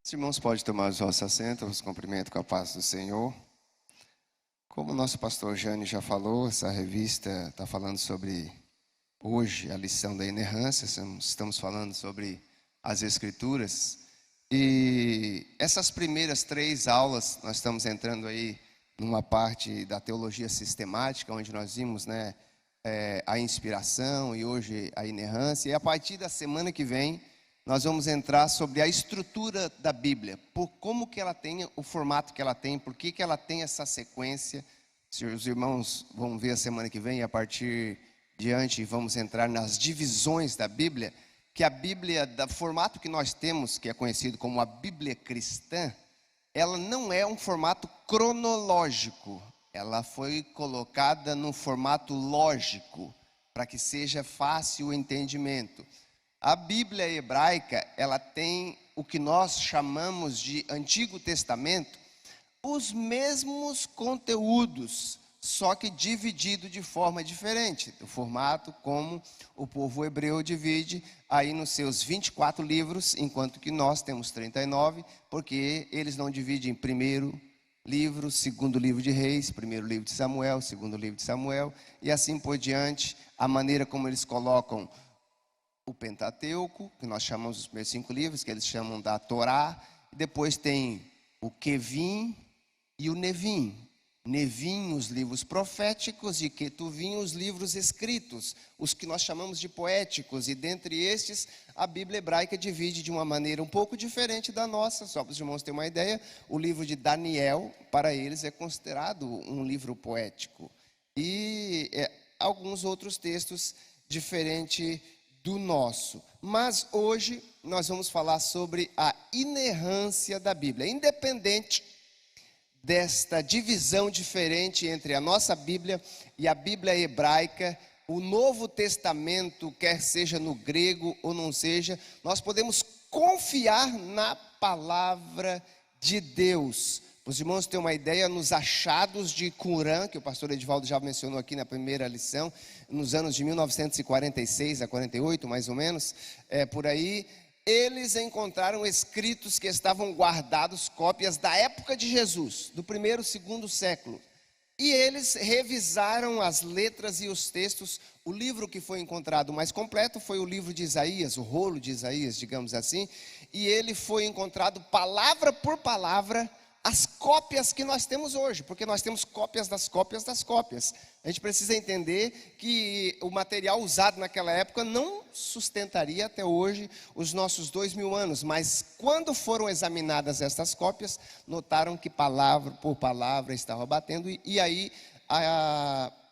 Os irmãos podem tomar os vossos assentos, eu os cumprimento com a paz do Senhor. Como o nosso pastor Jânio já falou, essa revista está falando sobre, hoje, a lição da inerrância. Estamos falando sobre as Escrituras. E essas primeiras 3 aulas, nós estamos entrando aí numa parte da teologia sistemática, onde nós vimos, a inspiração e hoje a inerrância. E a partir da semana que vem, nós vamos entrar sobre a estrutura da Bíblia, por como que ela tem, o formato que ela tem, por que ela tem essa sequência. Se os irmãos vão ver a semana que vem, a partir de diante, vamos entrar nas divisões da Bíblia, que a Bíblia, do formato que nós temos, que é conhecido como a Bíblia cristã, ela não é um formato cronológico, ela foi colocada num formato lógico, para que seja fácil o entendimento. A Bíblia hebraica, ela tem o que nós chamamos de Antigo Testamento, os mesmos conteúdos, só que dividido de forma diferente, o formato como o povo hebreu divide aí nos seus 24 livros, enquanto que nós temos 39, porque eles não dividem em primeiro livro, segundo livro de Reis, primeiro livro de Samuel, segundo livro de Samuel, e assim por diante, a maneira como eles colocam o Pentateuco, que nós chamamos os primeiros 5 livros, que eles chamam da Torá. Depois tem o Quevim e o Nevim. Nevim, os livros proféticos, e Ketuvim, os livros escritos, os que nós chamamos de poéticos. E dentre estes, a Bíblia hebraica divide de uma maneira um pouco diferente da nossa. Só para os irmãos terem uma ideia, o livro de Daniel, para eles, é considerado um livro poético. E alguns outros textos diferentes do nosso. Mas hoje nós vamos falar sobre a inerrância da Bíblia. Independente desta divisão diferente entre a nossa Bíblia e a Bíblia hebraica, o Novo Testamento, quer seja no grego ou não seja, nós podemos confiar na palavra de Deus. Para os irmãos terem uma ideia, nos achados de Qumran, que o pastor Edivaldo já mencionou aqui na primeira lição, nos anos de 1946 a 48, mais ou menos, por aí, eles encontraram escritos que estavam guardados, cópias da época de Jesus, do 1º, 2º século. E eles revisaram as letras e os textos. O livro que foi encontrado mais completo foi o livro de Isaías, o rolo de Isaías, digamos assim. E ele foi encontrado palavra por palavra, as cópias que nós temos hoje, porque nós temos cópias das cópias das cópias. A gente precisa entender que o material usado naquela época não sustentaria até hoje os nossos 2000 anos, mas quando foram examinadas estas cópias, notaram que palavra por palavra estava batendo, e aí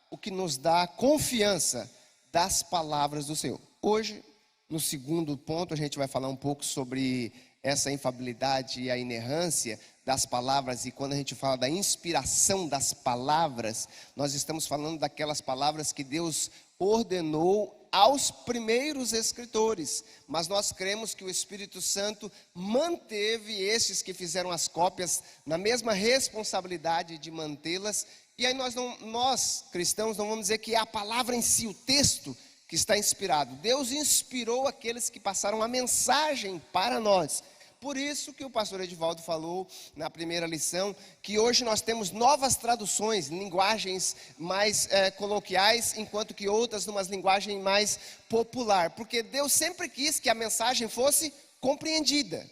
o que nos dá confiança das palavras do Senhor. Hoje, no segundo ponto, a gente vai falar um pouco sobre essa infalibilidade e a inerrância das palavras. E quando a gente fala da inspiração das palavras, nós estamos falando daquelas palavras que Deus ordenou aos primeiros escritores, mas nós cremos que o Espírito Santo manteve estes que fizeram as cópias na mesma responsabilidade de mantê-las. E aí nós cristãos não vamos dizer que é a palavra em si, o texto que está inspirado. Deus inspirou aqueles que passaram a mensagem para nós. Por isso que o pastor Edivaldo falou na primeira lição, que hoje nós temos novas traduções, linguagens mais coloquiais, enquanto que outras numa linguagem mais popular, porque Deus sempre quis que a mensagem fosse compreendida.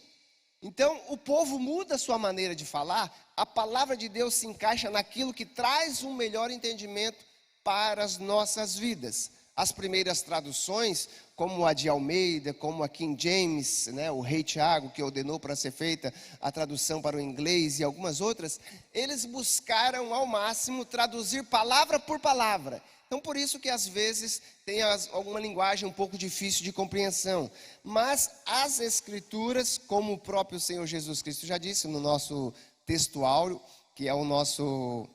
Então o povo muda a sua maneira de falar, a palavra de Deus se encaixa naquilo que traz um melhor entendimento para as nossas vidas. As primeiras traduções, como a de Almeida, como a King James, o rei Tiago, que ordenou para ser feita a tradução para o inglês, e algumas outras, eles buscaram ao máximo traduzir palavra por palavra. Então por isso que às vezes tem alguma linguagem um pouco difícil de compreensão. Mas as Escrituras, como o próprio Senhor Jesus Cristo já disse no nosso textuário, que é o nosso...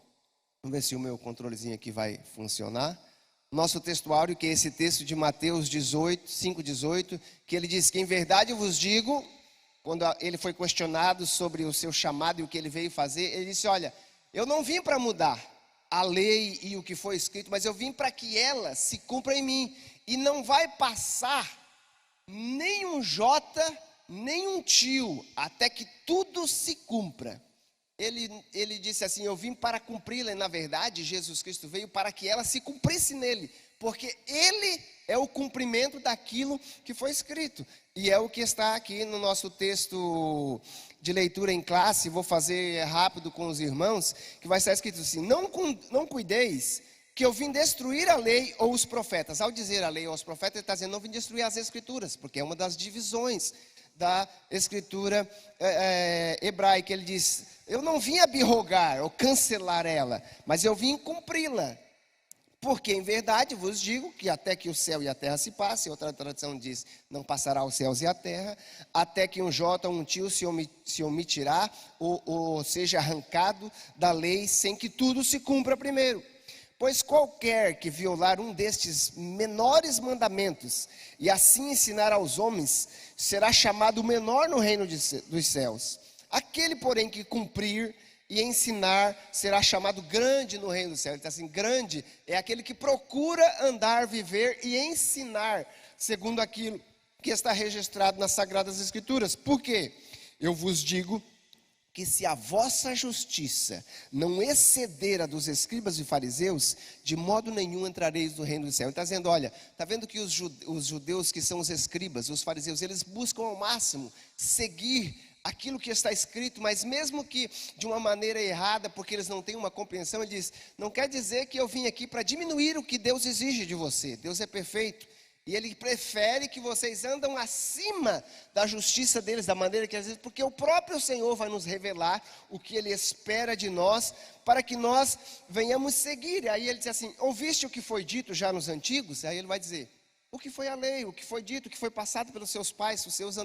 Vamos ver se o meu controlezinho aqui vai funcionar. Nosso textuário, que é esse texto de Mateus 5,18, que ele diz que em verdade eu vos digo, quando ele foi questionado sobre o seu chamado e o que ele veio fazer, ele disse: olha, eu não vim para mudar a lei e o que foi escrito, mas eu vim para que ela se cumpra em mim, e não vai passar nem um jota, nem um tio, até que tudo se cumpra. Ele disse assim: eu vim para cumpri-la, e na verdade Jesus Cristo veio para que ela se cumprisse nele, porque ele é o cumprimento daquilo que foi escrito. E é o que está aqui no nosso texto de leitura em classe. Vou fazer rápido com os irmãos, que vai estar escrito assim: não cuideis que eu vim destruir a lei ou os profetas. Ao dizer a lei ou os profetas, ele está dizendo: não vim destruir as escrituras, porque é uma das divisões da escritura hebraica. Ele diz: eu não vim abrogar ou cancelar ela, mas eu vim cumpri-la. Porque em verdade vos digo que até que o céu e a terra se passem, outra tradução diz: não passará os céus e a terra, até que um jota ou um tio se omitirá ou seja arrancado da lei, sem que tudo se cumpra primeiro. Pois qualquer que violar um destes menores mandamentos e assim ensinar aos homens, será chamado menor no reino dos céus. Aquele, porém, que cumprir e ensinar, será chamado grande no reino do céu. Ele está assim: grande é aquele que procura andar, viver e ensinar segundo aquilo que está registrado nas Sagradas Escrituras. Por quê? Eu vos digo que se a vossa justiça não exceder a dos escribas e fariseus, de modo nenhum entrareis no reino do céu. Ele está dizendo: olha, está vendo que os judeus que são os escribas, os fariseus, eles buscam ao máximo seguir aquilo que está escrito, mas mesmo que de uma maneira errada, porque eles não têm uma compreensão. Ele diz: não quer dizer que eu vim aqui para diminuir o que Deus exige de você. Deus é perfeito, e Ele prefere que vocês andam acima da justiça deles, da maneira que às vezes, porque o próprio Senhor vai nos revelar o que Ele espera de nós, para que nós venhamos seguir. Aí ele diz assim: ouviste o que foi dito já nos antigos? Aí ele vai dizer: o que foi a lei, o que foi dito, o que foi passado pelos seus pais, os seus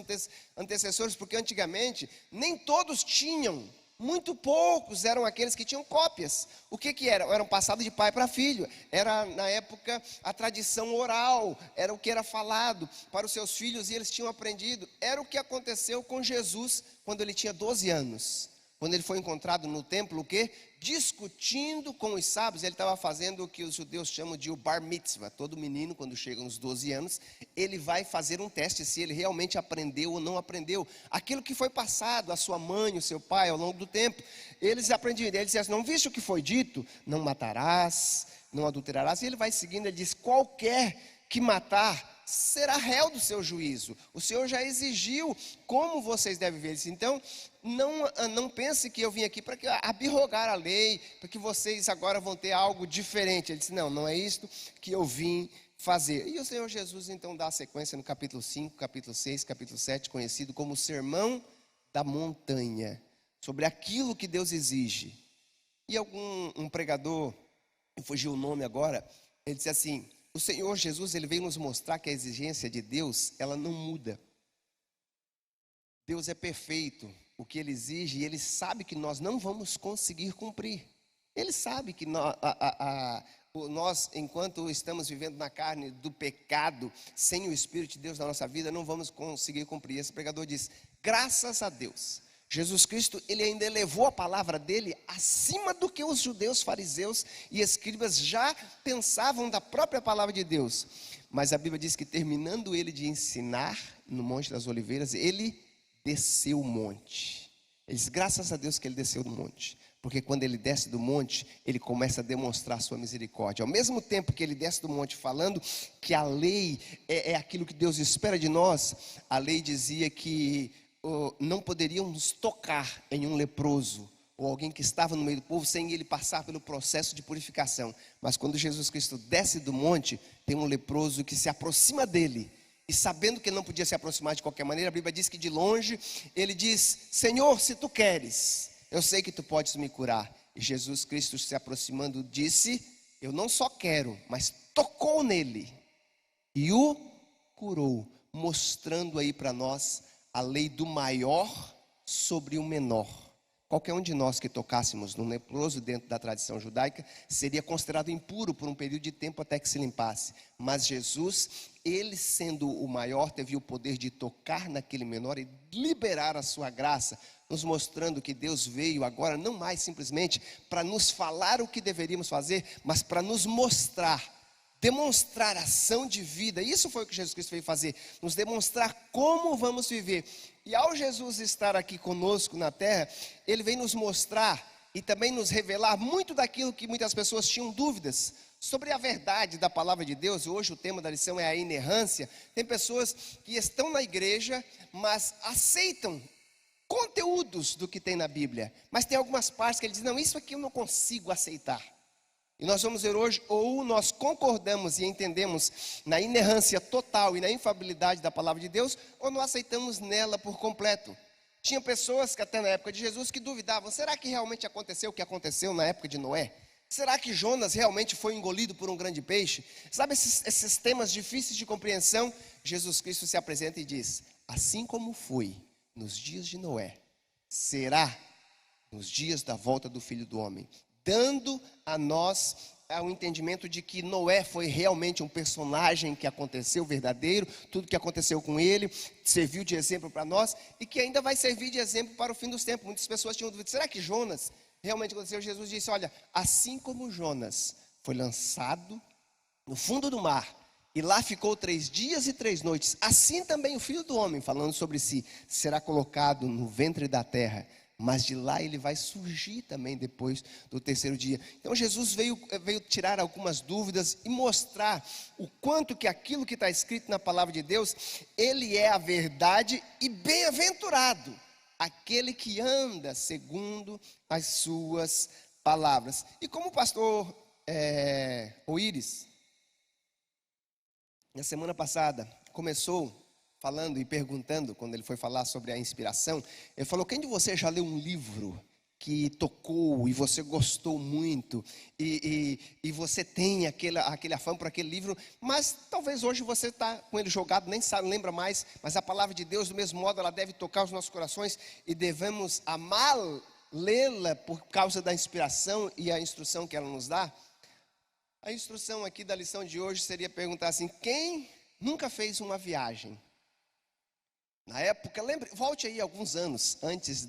antecessores, porque antigamente nem todos tinham, muito poucos eram aqueles que tinham cópias. O que era? Eram passados de pai para filho, era na época a tradição oral, era o que era falado para os seus filhos e eles tinham aprendido. Era o que aconteceu com Jesus quando ele tinha 12 anos. Quando ele foi encontrado no templo, o quê? Discutindo com os sábios. Ele estava fazendo o que os judeus chamam de o bar mitzvah. Todo menino, quando chega aos 12 anos, ele vai fazer um teste se ele realmente aprendeu ou não aprendeu aquilo que foi passado à sua mãe, ao seu pai, ao longo do tempo. Eles aprendiam. Ele dizia assim: não viste o que foi dito? Não matarás, não adulterarás. E ele vai seguindo, ele diz: qualquer que matar será réu do seu juízo. O Senhor já exigiu como vocês devem ver isso. Então, não pense que eu vim aqui para abrogar a lei, para que vocês agora vão ter algo diferente. Ele disse: não é isto que eu vim fazer. E o Senhor Jesus então dá a sequência no capítulo 5, capítulo 6, capítulo 7, conhecido como o Sermão da Montanha, sobre aquilo que Deus exige. E um pregador, fugiu o nome agora, ele disse assim: o Senhor Jesus, ele veio nos mostrar que a exigência de Deus, ela não muda. Deus é perfeito, o que Ele exige, e Ele sabe que nós não vamos conseguir cumprir. Ele sabe que nós, enquanto estamos vivendo na carne do pecado, sem o Espírito de Deus na nossa vida, não vamos conseguir cumprir. Esse pregador diz: graças a Deus, Jesus Cristo, ele ainda elevou a palavra dele acima do que os judeus, fariseus e escribas já pensavam da própria palavra de Deus. Mas a Bíblia diz que terminando ele de ensinar no Monte das Oliveiras, ele desceu o monte. Ele diz: graças a Deus que ele desceu do monte, porque quando ele desce do monte, ele começa a demonstrar a sua misericórdia. Ao mesmo tempo que ele desce do monte falando que a lei é aquilo que Deus espera de nós, a lei dizia que não poderíamos tocar em um leproso ou alguém que estava no meio do povo sem ele passar pelo processo de purificação. Mas quando Jesus Cristo desce do monte, tem um leproso que se aproxima dele, e sabendo que ele não podia se aproximar de qualquer maneira, a Bíblia diz que de longe ele diz: Senhor, se tu queres, eu sei que tu podes me curar. E Jesus Cristo, se aproximando, disse: eu não só quero, mas tocou nele e o curou, mostrando aí para nós a lei do maior sobre o menor. Qualquer um de nós que tocássemos num leproso dentro da tradição judaica seria considerado impuro por um período de tempo até que se limpasse. Mas Jesus, ele sendo o maior, teve o poder de tocar naquele menor e liberar a sua graça, nos mostrando que Deus veio agora não mais simplesmente para nos falar o que deveríamos fazer, mas para nos mostrar demonstrar ação de vida. Isso foi o que Jesus Cristo veio fazer, nos demonstrar como vamos viver. E ao Jesus estar aqui conosco na terra, Ele vem nos mostrar e também nos revelar muito daquilo que muitas pessoas tinham dúvidas sobre a verdade da palavra de Deus. E hoje o tema da lição é a inerrância. Tem pessoas que estão na igreja, mas aceitam conteúdos do que tem na Bíblia, mas tem algumas partes que ele diz, não, isso aqui eu não consigo aceitar. E nós vamos ver hoje, ou nós concordamos e entendemos na inerrância total e na infalibilidade da palavra de Deus, ou nós aceitamos nela por completo. Tinha pessoas que até na época de Jesus que duvidavam, será que realmente aconteceu o que aconteceu na época de Noé? Será que Jonas realmente foi engolido por um grande peixe? Sabe esses temas difíceis de compreensão? Jesus Cristo se apresenta e diz, assim como foi nos dias de Noé, será nos dias da volta do Filho do Homem, dando a nós o entendimento de que Noé foi realmente um personagem que aconteceu verdadeiro, tudo que aconteceu com ele, serviu de exemplo para nós, e que ainda vai servir de exemplo para o fim dos tempos. Muitas pessoas tinham dúvida, será que Jonas realmente aconteceu? Jesus disse, olha, assim como Jonas foi lançado no fundo do mar, e lá ficou 3 dias e 3 noites, assim também o Filho do Homem, falando sobre si, será colocado no ventre da terra, mas de lá ele vai surgir também depois do 3º dia. Então Jesus veio tirar algumas dúvidas e mostrar o quanto que aquilo que está escrito na palavra de Deus, ele é a verdade, e bem-aventurado aquele que anda segundo as suas palavras. E como o pastor Oíris, na semana passada, começou falando e perguntando, quando ele foi falar sobre a inspiração, ele falou, quem de vocês já leu um livro que tocou e você gostou muito, e você tem aquele afã por aquele livro, mas talvez hoje você está com ele jogado, nem sabe, lembra mais, mas a palavra de Deus, do mesmo modo, ela deve tocar os nossos corações e devemos amá-la, lê-la por causa da inspiração e a instrução que ela nos dá. A instrução aqui da lição de hoje seria perguntar assim, quem nunca fez uma viagem? Na época, volte aí alguns anos antes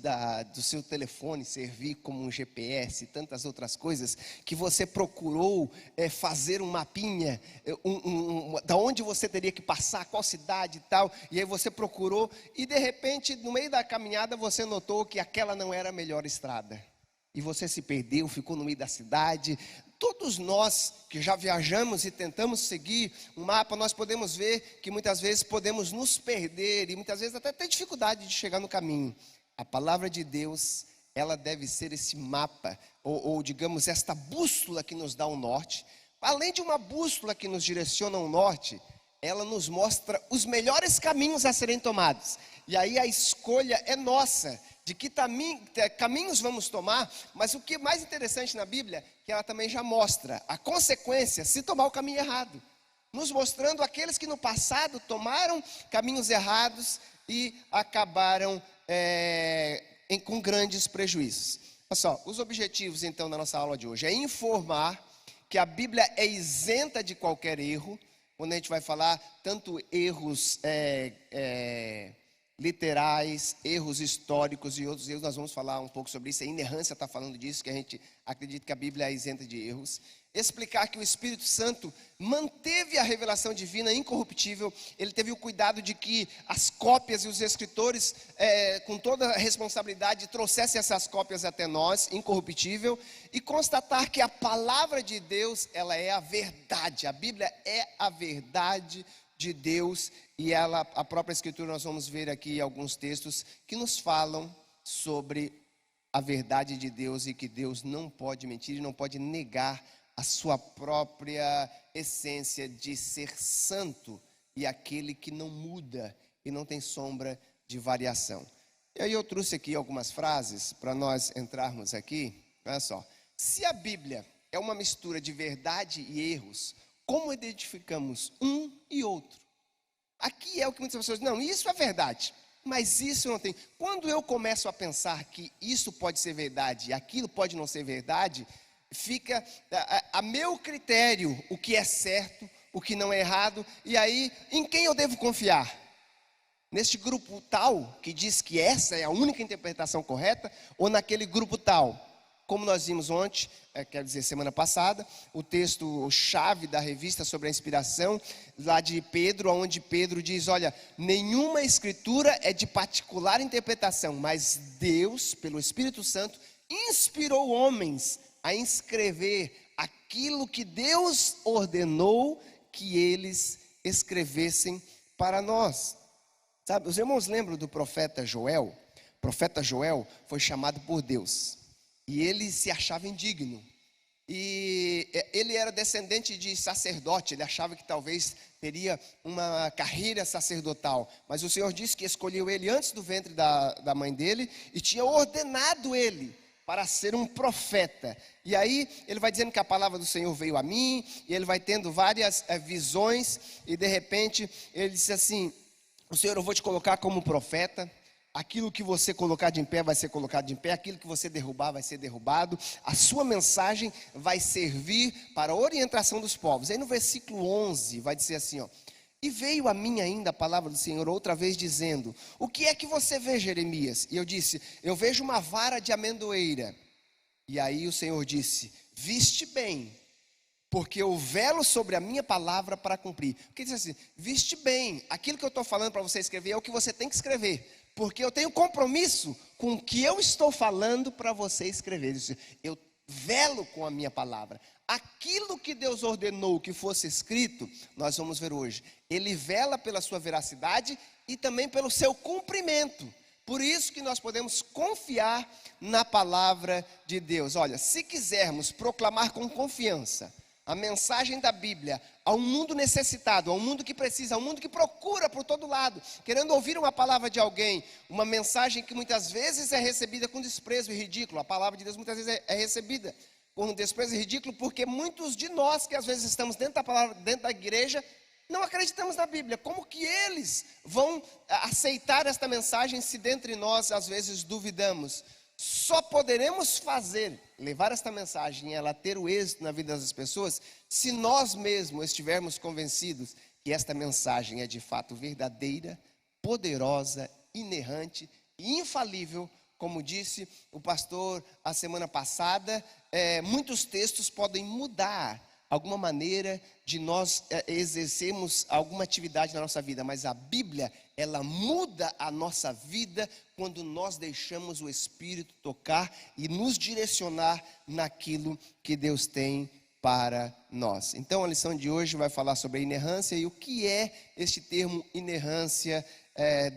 do seu telefone servir como um GPS e tantas outras coisas, que você procurou fazer um mapinha, da onde você teria que passar, qual cidade e tal, e aí você procurou, e de repente, no meio da caminhada, você notou que aquela não era a melhor estrada. E você se perdeu, ficou no meio da cidade. Todos nós que já viajamos e tentamos seguir um mapa, nós podemos ver que muitas vezes podemos nos perder e muitas vezes até ter dificuldade de chegar no caminho. A palavra de Deus, ela deve ser esse mapa, ou digamos, esta bússola que nos dá o norte. Além de uma bússola que nos direciona ao norte, ela nos mostra os melhores caminhos a serem tomados. E aí a escolha é nossa, de que caminhos vamos tomar, mas o que é mais interessante na Bíblia, que ela também já mostra a consequência se tomar o caminho errado, nos mostrando aqueles que no passado tomaram caminhos errados e acabaram com grandes prejuízos. Olha só, os objetivos então da nossa aula de hoje é informar que a Bíblia é isenta de qualquer erro, quando a gente vai falar tanto erros literais, erros históricos e outros erros, nós vamos falar um pouco sobre isso. A inerrância está falando disso, que a gente acredita que a Bíblia é isenta de erros. Explicar que o Espírito Santo manteve a revelação divina incorruptível, ele teve o cuidado de que as cópias e os escritores, com toda a responsabilidade, trouxessem essas cópias até nós, incorruptível, e constatar que a palavra de Deus, ela é a verdade, a Bíblia é a verdade de Deus, e a própria Escritura, nós vamos ver aqui alguns textos que nos falam sobre a verdade de Deus e que Deus não pode mentir e não pode negar a sua própria essência de ser santo e aquele que não muda e não tem sombra de variação. E aí eu trouxe aqui algumas frases para nós entrarmos aqui. Olha só, se a Bíblia é uma mistura de verdade e erros, como identificamos um e outro? Aqui é o que muitas pessoas dizem, não, isso é verdade, mas isso não tem. Quando eu começo a pensar que isso pode ser verdade e aquilo pode não ser verdade, fica a meu critério o que é certo, o que não é errado, e aí em quem eu devo confiar? Neste grupo tal, que diz que essa é a única interpretação correta, ou naquele grupo tal? como nós vimos ontem, semana passada, o texto-chave da revista sobre a inspiração, lá de Pedro, onde Pedro diz, olha, nenhuma escritura é de particular interpretação, mas Deus, pelo Espírito Santo, inspirou homens a escrever aquilo que Deus ordenou que eles escrevessem para nos. Sabe, os irmãos lembram do profeta Joel? O profeta Joel foi chamado por Deus e ele se achava indigno. E ele era descendente de sacerdote, ele achava que talvez teria uma carreira sacerdotal. Mas o Senhor disse que escolheu ele antes do ventre da mãe dele e tinha ordenado ele para ser um profeta. E aí ele vai dizendo que a palavra do Senhor veio a mim, e ele vai tendo várias visões, e de repente ele disse assim, o Senhor, eu vou te colocar como profeta, aquilo que você colocar de em pé vai ser colocado de em pé, aquilo que você derrubar vai ser derrubado, a sua mensagem vai servir para a orientação dos povos. Aí no versículo 11 vai dizer assim, ó, e veio a mim ainda a palavra do Senhor outra vez dizendo, o que é que você vê, Jeremias? E eu disse, eu vejo uma vara de amendoeira. E aí o Senhor disse, viste bem, porque eu velo sobre a minha palavra para cumprir. Porque diz assim, viste bem, aquilo que eu estou falando para você escrever é o que você tem que escrever. Porque eu tenho compromisso com o que eu estou falando para você escrever. Eu velo com a minha palavra. Aquilo que Deus ordenou que fosse escrito, nós vamos ver hoje. Ele vela pela sua veracidade e também pelo seu cumprimento. Por isso que nós podemos confiar na palavra de Deus. Olha, se quisermos proclamar com confiança a mensagem da Bíblia a um mundo necessitado, a um mundo que precisa, a um mundo que procura por todo lado, querendo ouvir uma palavra de alguém, uma mensagem que muitas vezes é recebida com desprezo e ridículo. A palavra de Deus muitas vezes é recebida com desprezo e ridículo, porque muitos de nós que às vezes estamos dentro da palavra, dentro da igreja, não acreditamos na Bíblia. Como que eles vão aceitar esta mensagem se dentre nós às vezes duvidamos? Só poderemos levar esta mensagem e ela ter o êxito na vida das pessoas, se nós mesmos estivermos convencidos que esta mensagem é de fato verdadeira, poderosa, inerrante e infalível. Como disse o pastor a semana passada, muitos textos podem mudar alguma maneira de nós exercermos alguma atividade na nossa vida, mas a Bíblia, ela muda a nossa vida quando nós deixamos o Espírito tocar e nos direcionar naquilo que Deus tem para nós. Então a lição de hoje vai falar sobre a inerrância e o que é este termo inerrância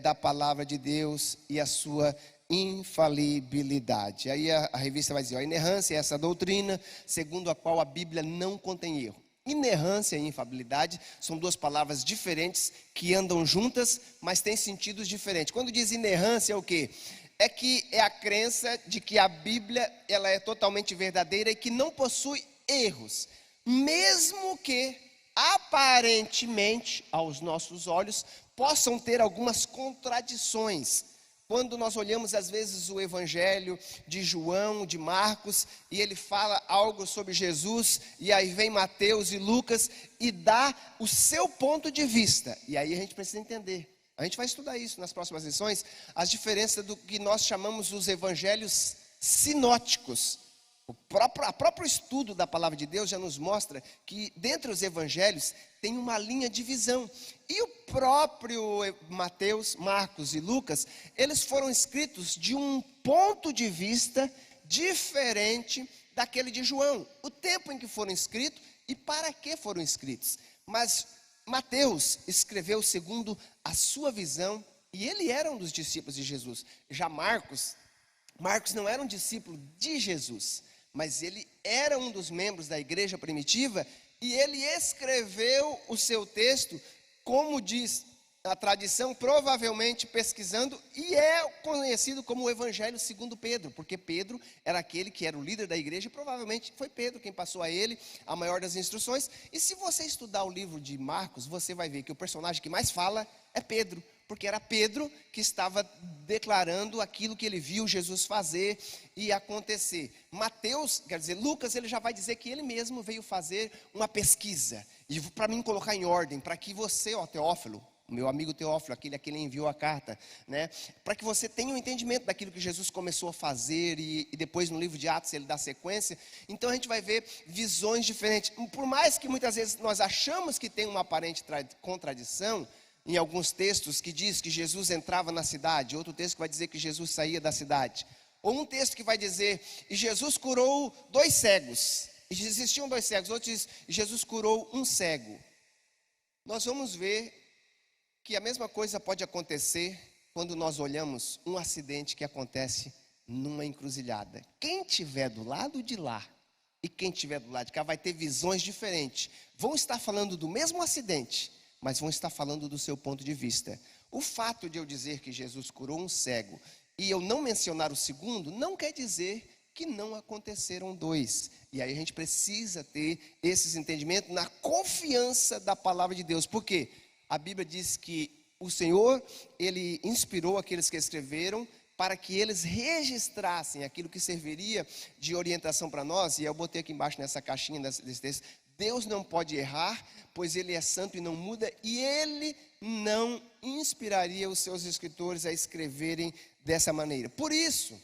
da palavra de Deus e a sua infalibilidade. Aí a revista vai dizer, a inerrância é essa doutrina segundo a qual a Bíblia não contém erro. Inerrância e infalibilidade são duas palavras diferentes que andam juntas, mas têm sentidos diferentes. Quando diz inerrância é o quê? É que é a crença de que a Bíblia ela é totalmente verdadeira e que não possui erros, mesmo que aparentemente aos nossos olhos possam ter algumas contradições. Quando nós olhamos às vezes o evangelho de João, de Marcos, e ele fala algo sobre Jesus, e aí vem Mateus e Lucas e dá o seu ponto de vista. E aí a gente precisa entender. A gente vai estudar isso nas próximas lições, as diferenças do que nós chamamos os evangelhos sinóticos. O próprio estudo da palavra de Deus já nos mostra que dentre os evangelhos tem uma linha de visão. E o próprio Mateus, Marcos e Lucas, eles foram escritos de um ponto de vista diferente daquele de João. O tempo em que foram escritos e para que foram escritos. Mas Mateus escreveu segundo a sua visão e ele era um dos discípulos de Jesus. Já Marcos não era um discípulo de Jesus, mas ele era um dos membros da igreja primitiva e ele escreveu o seu texto, como diz a tradição, provavelmente pesquisando, e é conhecido como o Evangelho segundo Pedro, porque Pedro era aquele que era o líder da igreja, e provavelmente foi Pedro quem passou a ele a maior das instruções. E se você estudar o livro de Marcos, você vai ver que o personagem que mais fala é Pedro, porque era Pedro que estava declarando aquilo que ele viu Jesus fazer e acontecer. Lucas, ele já vai dizer que ele mesmo veio fazer uma pesquisa, e para mim colocar em ordem, para que você, Teófilo, o meu amigo Teófilo, aquele a quem ele enviou a carta, né? Para que você tenha um entendimento daquilo que Jesus começou a fazer e depois no livro de Atos ele dá sequência. Então a gente vai ver visões diferentes. Por mais que muitas vezes nós achamos que tem uma aparente contradição, em alguns textos que diz que Jesus entrava na cidade, outro texto que vai dizer que Jesus saía da cidade, ou um texto que vai dizer, e Jesus curou 2 cegos, e existiam 2 cegos, outro diz, Jesus curou um cego. Nós vamos ver que a mesma coisa pode acontecer quando nós olhamos um acidente que acontece numa encruzilhada. Quem estiver do lado de lá e quem estiver do lado de cá vai ter visões diferentes. Vão estar falando do mesmo acidente, mas vão estar falando do seu ponto de vista. O fato de eu dizer que Jesus curou um cego e eu não mencionar o segundo, não quer dizer que não aconteceram 2. E aí a gente precisa ter esses entendimentos na confiança da palavra de Deus. Por quê? A Bíblia diz que o Senhor, Ele inspirou aqueles que escreveram para que eles registrassem aquilo que serviria de orientação para nós. E eu botei aqui embaixo nessa caixinha desse texto, Deus não pode errar, pois Ele é santo e não muda, e Ele não inspiraria os seus escritores a escreverem dessa maneira. Por isso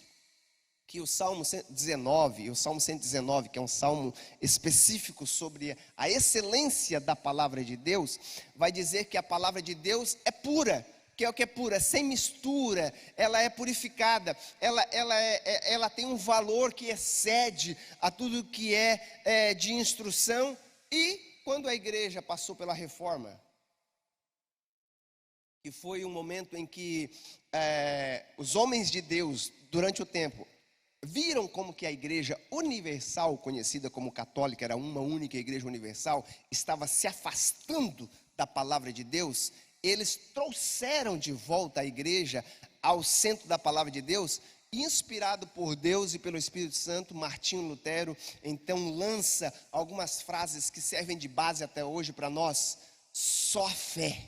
que o Salmo 19, e o Salmo 119, que é um salmo específico sobre a excelência da palavra de Deus, vai dizer que a palavra de Deus é pura. Que é o que é pura, sem mistura, ela é purificada, ela tem um valor que excede a tudo que é de instrução. E quando a igreja passou pela reforma, que foi um momento em que os homens de Deus, durante o tempo, viram como que a igreja universal, conhecida como católica, era uma única igreja universal, estava se afastando da palavra de Deus. Eles trouxeram de volta a igreja ao centro da palavra de Deus, inspirado por Deus e pelo Espírito Santo. Martinho Lutero então lança algumas frases que servem de base até hoje para nós. Só a fé,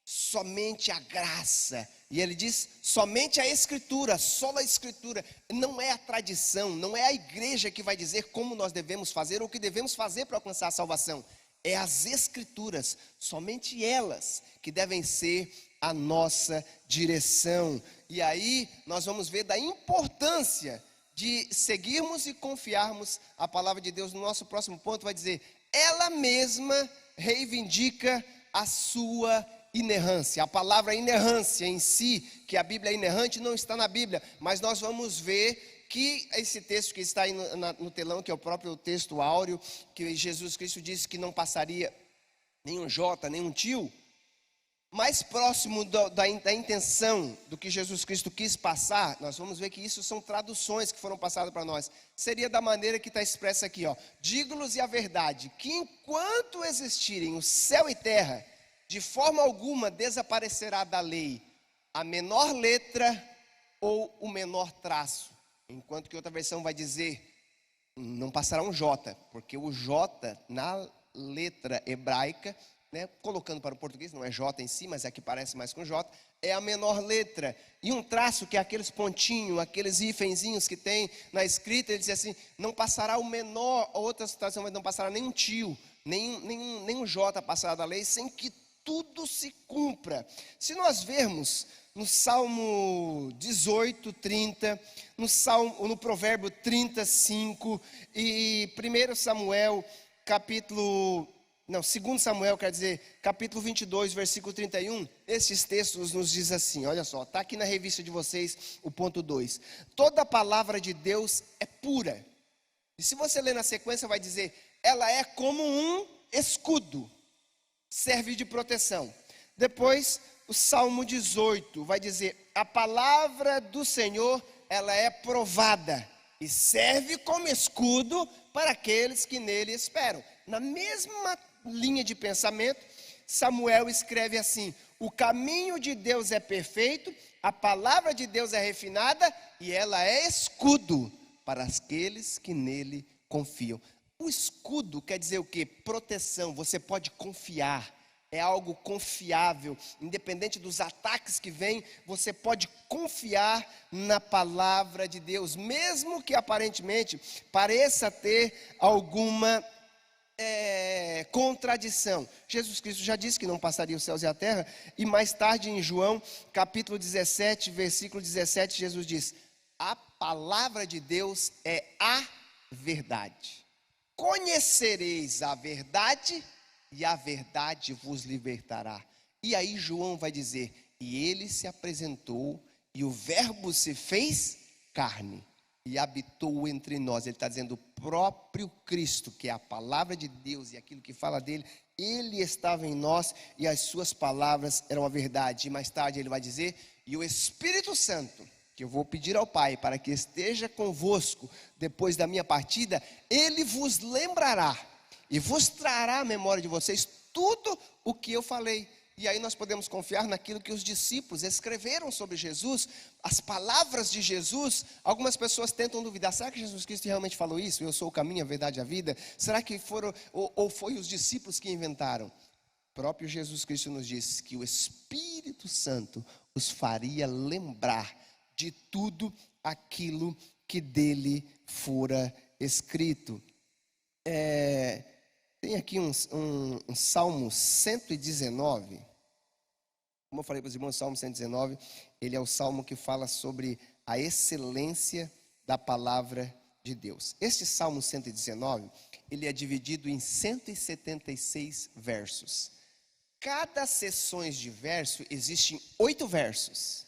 somente a graça, e ele diz, somente a Escritura, só a Escritura, não é a tradição, não é a igreja que vai dizer como nós devemos fazer ou o que devemos fazer para alcançar a salvação. É as Escrituras, somente elas que devem ser a nossa direção. E aí nós vamos ver da importância de seguirmos e confiarmos a palavra de Deus. No nosso próximo ponto vai dizer, ela mesma reivindica a sua inerrância. A palavra inerrância em si, que a Bíblia é inerrante, não está na Bíblia, mas nós vamos ver que esse texto que está aí no telão, que é o próprio texto áureo, que Jesus Cristo disse que não passaria nenhum jota, nenhum tio, mais próximo da intenção do que Jesus Cristo quis passar, nós vamos ver que isso são traduções que foram passadas para nós. Seria da maneira que está expressa aqui, ó. Digo-lhes a verdade, que enquanto existirem o céu e terra, de forma alguma desaparecerá da lei a menor letra ou o menor traço. Enquanto que outra versão vai dizer, não passará um J, porque o J na letra hebraica, né, colocando para o português, não é J em si, mas é que parece mais com J, é a menor letra. E um traço, que é aqueles pontinhos, aqueles hífenzinhos que tem na escrita, ele diz assim, não passará o menor, outra situação, mas não passará nenhum tio, nenhum J passará da lei, sem que tudo se cumpra. Se nós vermos no Salmo 18, 30, no Provérbio 35 e 2 Samuel, capítulo 22, versículo 31, esses textos nos diz assim, olha só, está aqui na revista de vocês o ponto 2. Toda palavra de Deus é pura. E se você ler na sequência, vai dizer, ela é como um escudo, serve de proteção. Depois, o Salmo 18 vai dizer, a palavra do Senhor, ela é provada e serve como escudo para aqueles que nele esperam. Na mesma linha de pensamento, Samuel escreve assim, o caminho de Deus é perfeito, a palavra de Deus é refinada e ela é escudo para aqueles que nele confiam. O escudo quer dizer o quê? Proteção, você pode confiar. É algo confiável, independente dos ataques que vêm, você pode confiar na palavra de Deus, mesmo que aparentemente pareça ter alguma contradição. Jesus Cristo já disse que não passaria os céus e a terra, e mais tarde em João, capítulo 17, versículo 17, Jesus diz: a palavra de Deus é a verdade. Conhecereis a verdade, e a verdade vos libertará. E aí João vai dizer: e ele se apresentou, e o verbo se fez carne, e habitou entre nós. Ele está dizendo, o próprio Cristo, que é a palavra de Deus e aquilo que fala dele, ele estava em nós e as suas palavras eram a verdade. E mais tarde ele vai dizer: e o Espírito Santo, que eu vou pedir ao Pai para que esteja convosco depois da minha partida, ele vos lembrará e vos trará à memória de vocês tudo o que eu falei. E aí nós podemos confiar naquilo que os discípulos escreveram sobre Jesus, as palavras de Jesus. Algumas pessoas tentam duvidar: será que Jesus Cristo realmente falou isso? Eu sou o caminho, a verdade e a vida? Será que foram, ou foi os discípulos que inventaram? O próprio Jesus Cristo nos disse que o Espírito Santo os faria lembrar de tudo aquilo que dele fora escrito. Tem aqui um Salmo 119, como eu falei para os irmãos, Salmo 119, ele é o salmo que fala sobre a excelência da palavra de Deus. Este Salmo 119, ele é dividido em 176 versos. Cada seções de verso, existem 8 versos.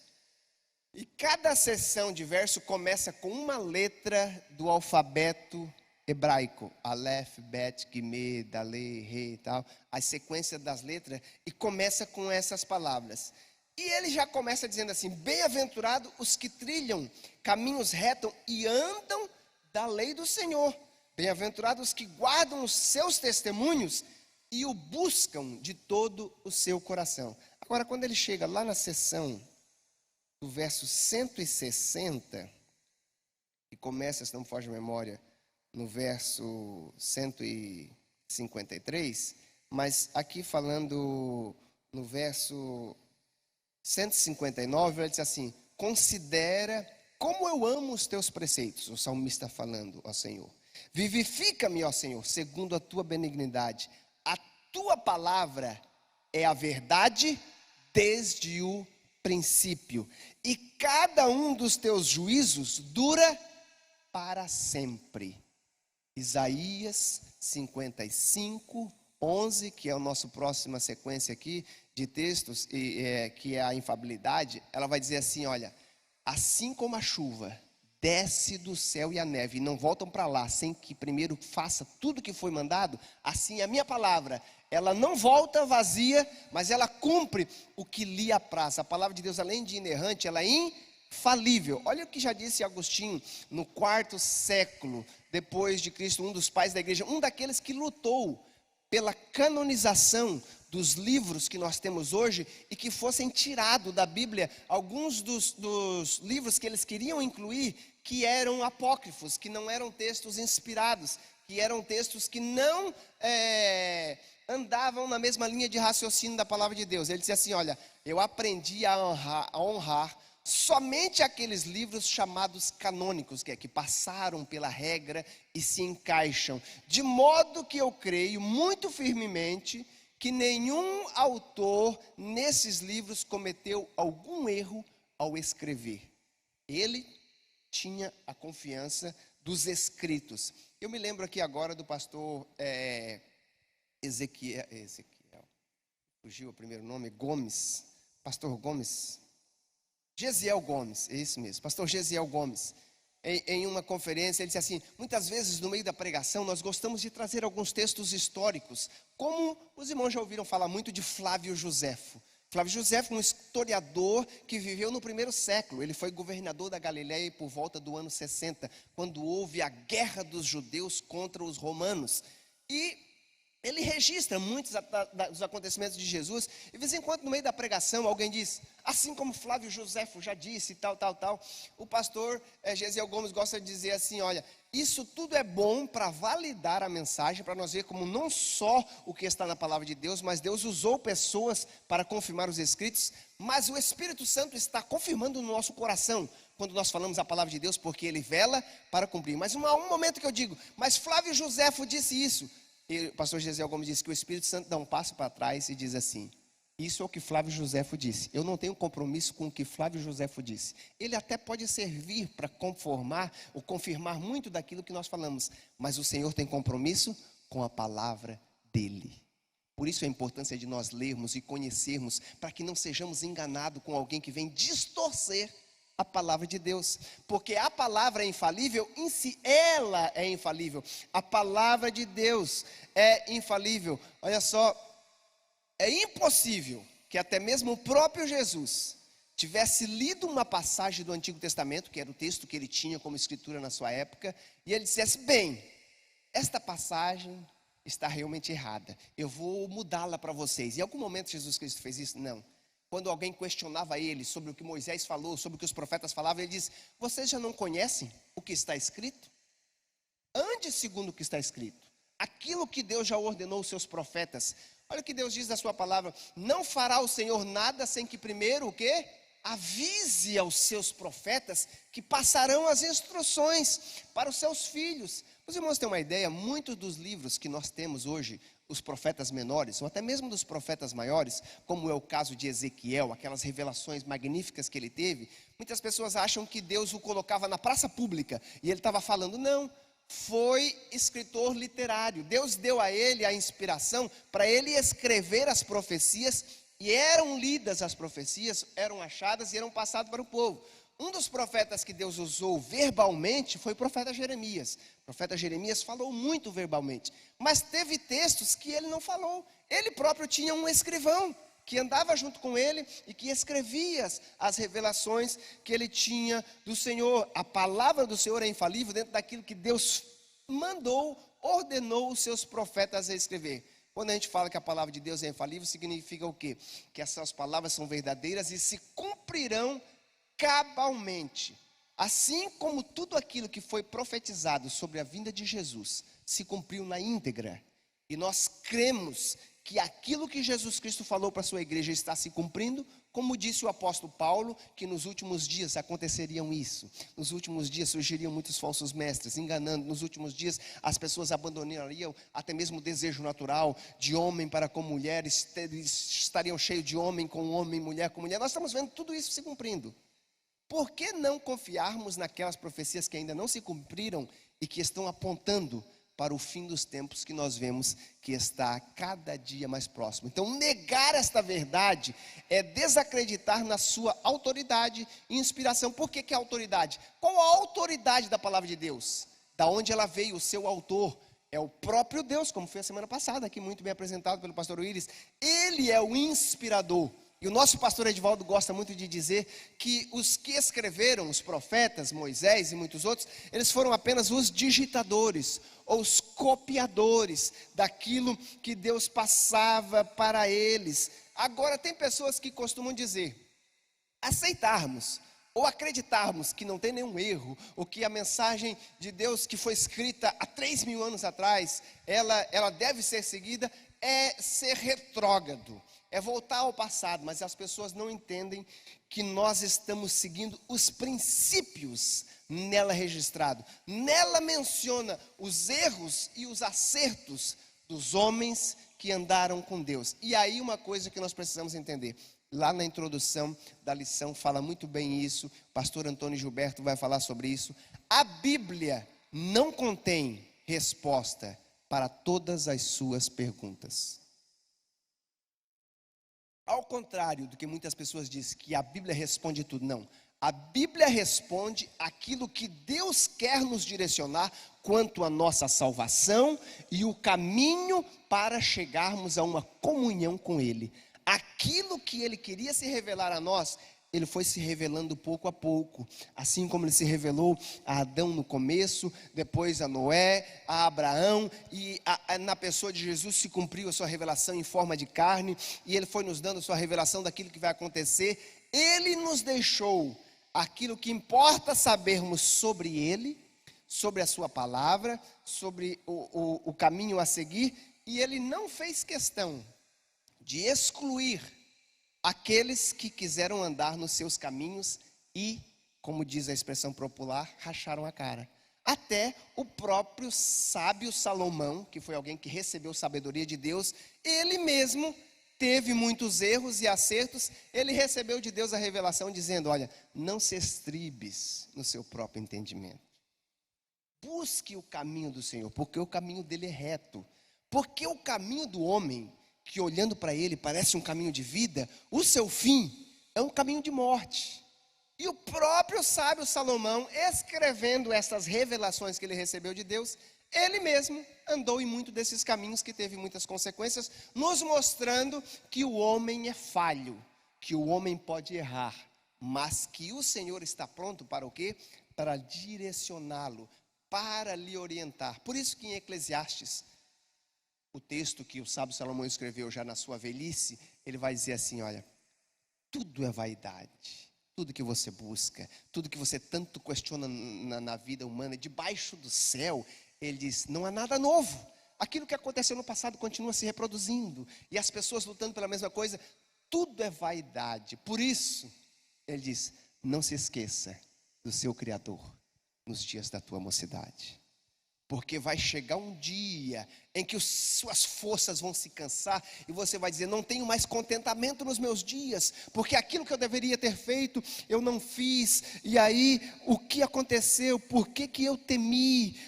E cada seção de verso começa com uma letra do alfabeto hebraico, Aleph, Bet, Gimel, Dalé, Re e tal, a sequência das letras, e começa com essas palavras. E ele já começa dizendo assim: bem-aventurado os que trilham caminhos retos e andam da lei do Senhor. Bem-aventurados os que guardam os seus testemunhos e o buscam de todo o seu coração. Agora, quando ele chega lá na seção do verso 160, e começa, se não me foge a memória, no verso 153, mas aqui falando no verso 159, ele diz assim: considera como eu amo os teus preceitos, o salmista falando, ó Senhor. Vivifica-me, ó Senhor, segundo a tua benignidade. A tua palavra é a verdade desde o princípio, e cada um dos teus juízos dura para sempre. Isaías 55, 11, que é a nossa próxima sequência aqui de textos, que é a infalibilidade, ela vai dizer assim: olha, assim como a chuva desce do céu e a neve, e não voltam para lá sem que primeiro faça tudo que foi mandado, assim a minha palavra, ela não volta vazia, mas ela cumpre o que lhe apraz. A palavra de Deus, além de inerrante, ela é infalível. Olha o que já disse Agostinho no 4º século depois de Cristo, um dos pais da igreja, um daqueles que lutou pela canonização dos livros que nós temos hoje e que fossem tirados da Bíblia alguns dos livros que eles queriam incluir, que eram apócrifos, que não eram textos inspirados, que eram textos que não andavam na mesma linha de raciocínio da palavra de Deus. Ele dizia assim: olha, eu aprendi a honrar somente aqueles livros chamados canônicos, que passaram pela regra e se encaixam, de modo que eu creio muito firmemente que nenhum autor nesses livros cometeu algum erro ao escrever. Ele tinha a confiança dos escritos. Eu me lembro aqui agora do pastor Ezequiel, fugiu o primeiro nome, Gomes, pastor Gomes, Gesiel Gomes, é isso mesmo, pastor Gesiel Gomes, em uma conferência, ele disse assim: muitas vezes no meio da pregação nós gostamos de trazer alguns textos históricos, como os irmãos já ouviram falar muito de Flávio Josefo. Flávio Josefo, um historiador que viveu no 1º século, ele foi governador da Galileia por volta do ano 60, quando houve a guerra dos judeus contra os romanos, e ele registra muitos dos acontecimentos de Jesus, e de vez em quando no meio da pregação alguém diz, assim como Flávio Josefo já disse, tal. O pastor Gesiel Gomes gosta de dizer assim: olha, isso tudo é bom para validar a mensagem, para nós ver como não só o que está na palavra de Deus, mas Deus usou pessoas para confirmar os escritos, mas o Espírito Santo está confirmando no nosso coração, quando nós falamos a palavra de Deus, porque ele vela para cumprir. Mas há um momento que eu digo, mas Flávio Josefo disse isso. E o pastor Gesiel Gomes disse que o Espírito Santo dá um passo para trás e diz assim: isso é o que Flávio Josefo disse. Eu não tenho compromisso com o que Flávio Josefo disse. Ele até pode servir para conformar ou confirmar muito daquilo que nós falamos, mas o Senhor tem compromisso com a palavra dele. Por isso a importância de nós lermos e conhecermos, para que não sejamos enganados com alguém que vem distorcer a palavra de Deus, porque a palavra é infalível em si, ela é infalível, a palavra de Deus é infalível. Olha só, é impossível que até mesmo o próprio Jesus tivesse lido uma passagem do Antigo Testamento, que era o texto que ele tinha como escritura na sua época, e ele dissesse: bem, esta passagem está realmente errada, eu vou mudá-la para vocês. Em algum momento Jesus Cristo fez isso? Não. Quando alguém questionava ele sobre o que Moisés falou, sobre o que os profetas falavam, ele diz: vocês já não conhecem o que está escrito? Ande segundo o que está escrito, aquilo que Deus já ordenou aos seus profetas. Olha o que Deus diz na sua palavra: não fará o Senhor nada sem que primeiro o quê? Avise aos seus profetas que passarão as instruções para os seus filhos. Os irmãos têm uma ideia, muitos dos livros que nós temos hoje, os profetas menores, ou até mesmo dos profetas maiores, como é o caso de Ezequiel, aquelas revelações magníficas que ele teve, muitas pessoas acham que Deus o colocava na praça pública, e ele estava falando. Não, foi escritor literário. Deus deu a ele a inspiração para ele escrever as profecias, e eram lidas as profecias, eram achadas e eram passadas para o povo. Um dos profetas que Deus usou verbalmente foi o profeta Jeremias. O profeta Jeremias falou muito verbalmente, mas teve textos que ele não falou. Ele próprio tinha um escrivão que andava junto com ele e que escrevia as revelações que ele tinha do Senhor. A palavra do Senhor é infalível dentro daquilo que Deus mandou, ordenou os seus profetas a escrever. Quando a gente fala que a palavra de Deus é infalível, significa o quê? Que essas palavras são verdadeiras e se cumprirão cabalmente, assim como tudo aquilo que foi profetizado sobre a vinda de Jesus se cumpriu na íntegra, e nós cremos que aquilo que Jesus Cristo falou para a sua igreja está se cumprindo, como disse o apóstolo Paulo, que nos últimos dias aconteceriam isso, nos últimos dias surgiriam muitos falsos mestres, enganando, nos últimos dias as pessoas abandonariam até mesmo o desejo natural de homem para com mulher, estariam cheios de homem com homem, mulher com mulher. Nós estamos vendo tudo isso se cumprindo. Por que não confiarmos naquelas profecias que ainda não se cumpriram e que estão apontando para o fim dos tempos, que nós vemos que está cada dia mais próximo? Então, negar esta verdade é desacreditar na sua autoridade e inspiração. Por que é autoridade? Qual a autoridade da palavra de Deus? Da onde ela veio? O seu autor é o próprio Deus, como foi a semana passada, aqui muito bem apresentado pelo pastor Willis. Ele é o inspirador. E o nosso pastor Edivaldo gosta muito de dizer que os que escreveram, os profetas, Moisés e muitos outros, eles foram apenas os digitadores, ou os copiadores daquilo que Deus passava para eles. Agora, tem pessoas que costumam dizer: aceitarmos ou acreditarmos que não tem nenhum erro, ou que a mensagem de Deus que foi escrita há 3.000 anos atrás, ela deve ser seguida, é ser retrógrado, é voltar ao passado. Mas as pessoas não entendem que nós estamos seguindo os princípios nela registrado. Nela menciona os erros e os acertos dos homens que andaram com Deus. E aí uma coisa que nós precisamos entender, lá na introdução da lição fala muito bem isso, o pastor Antônio Gilberto vai falar sobre isso. A Bíblia não contém resposta para todas as suas perguntas. Ao contrário do que muitas pessoas dizem, que a Bíblia responde tudo, não. A Bíblia responde aquilo que Deus quer nos direcionar quanto à nossa salvação e o caminho para chegarmos a uma comunhão com Ele. Aquilo que Ele queria se revelar a nós, Ele foi se revelando pouco a pouco, assim como Ele se revelou a Adão no começo, depois a Noé, a Abraão, e na pessoa de Jesus se cumpriu a sua revelação em forma de carne, e Ele foi nos dando a sua revelação daquilo que vai acontecer. Ele nos deixou aquilo que importa sabermos sobre Ele, sobre a sua palavra, sobre o caminho a seguir, e Ele não fez questão de excluir aqueles que quiseram andar nos seus caminhos e, como diz a expressão popular, racharam a cara. Até o próprio sábio Salomão, que foi alguém que recebeu sabedoria de Deus, ele mesmo teve muitos erros e acertos, ele recebeu de Deus a revelação dizendo: olha, não se estribes no seu próprio entendimento. Busque o caminho do Senhor, porque o caminho dele é reto. Porque o caminho do homem, que olhando para ele parece um caminho de vida, o seu fim é um caminho de morte. E o próprio sábio Salomão, escrevendo essas revelações que ele recebeu de Deus, ele mesmo andou em muito desses caminhos que teve muitas consequências, nos mostrando que o homem é falho, que o homem pode errar, mas que o Senhor está pronto para o quê? Para direcioná-lo, para lhe orientar. Por isso que em Eclesiastes, o texto que o sábio Salomão escreveu já na sua velhice, ele vai dizer assim: olha, tudo é vaidade. Tudo que você busca, tudo que você tanto questiona na vida humana, debaixo do céu, ele diz, não há nada novo. Aquilo que aconteceu no passado continua se reproduzindo. E as pessoas lutando pela mesma coisa, tudo é vaidade. Por isso, ele diz, não se esqueça do seu Criador nos dias da tua mocidade. Porque vai chegar um dia em que suas forças vão se cansar e você vai dizer, não tenho mais contentamento nos meus dias, porque aquilo que eu deveria ter feito, eu não fiz. E aí, o que aconteceu? Por que eu temi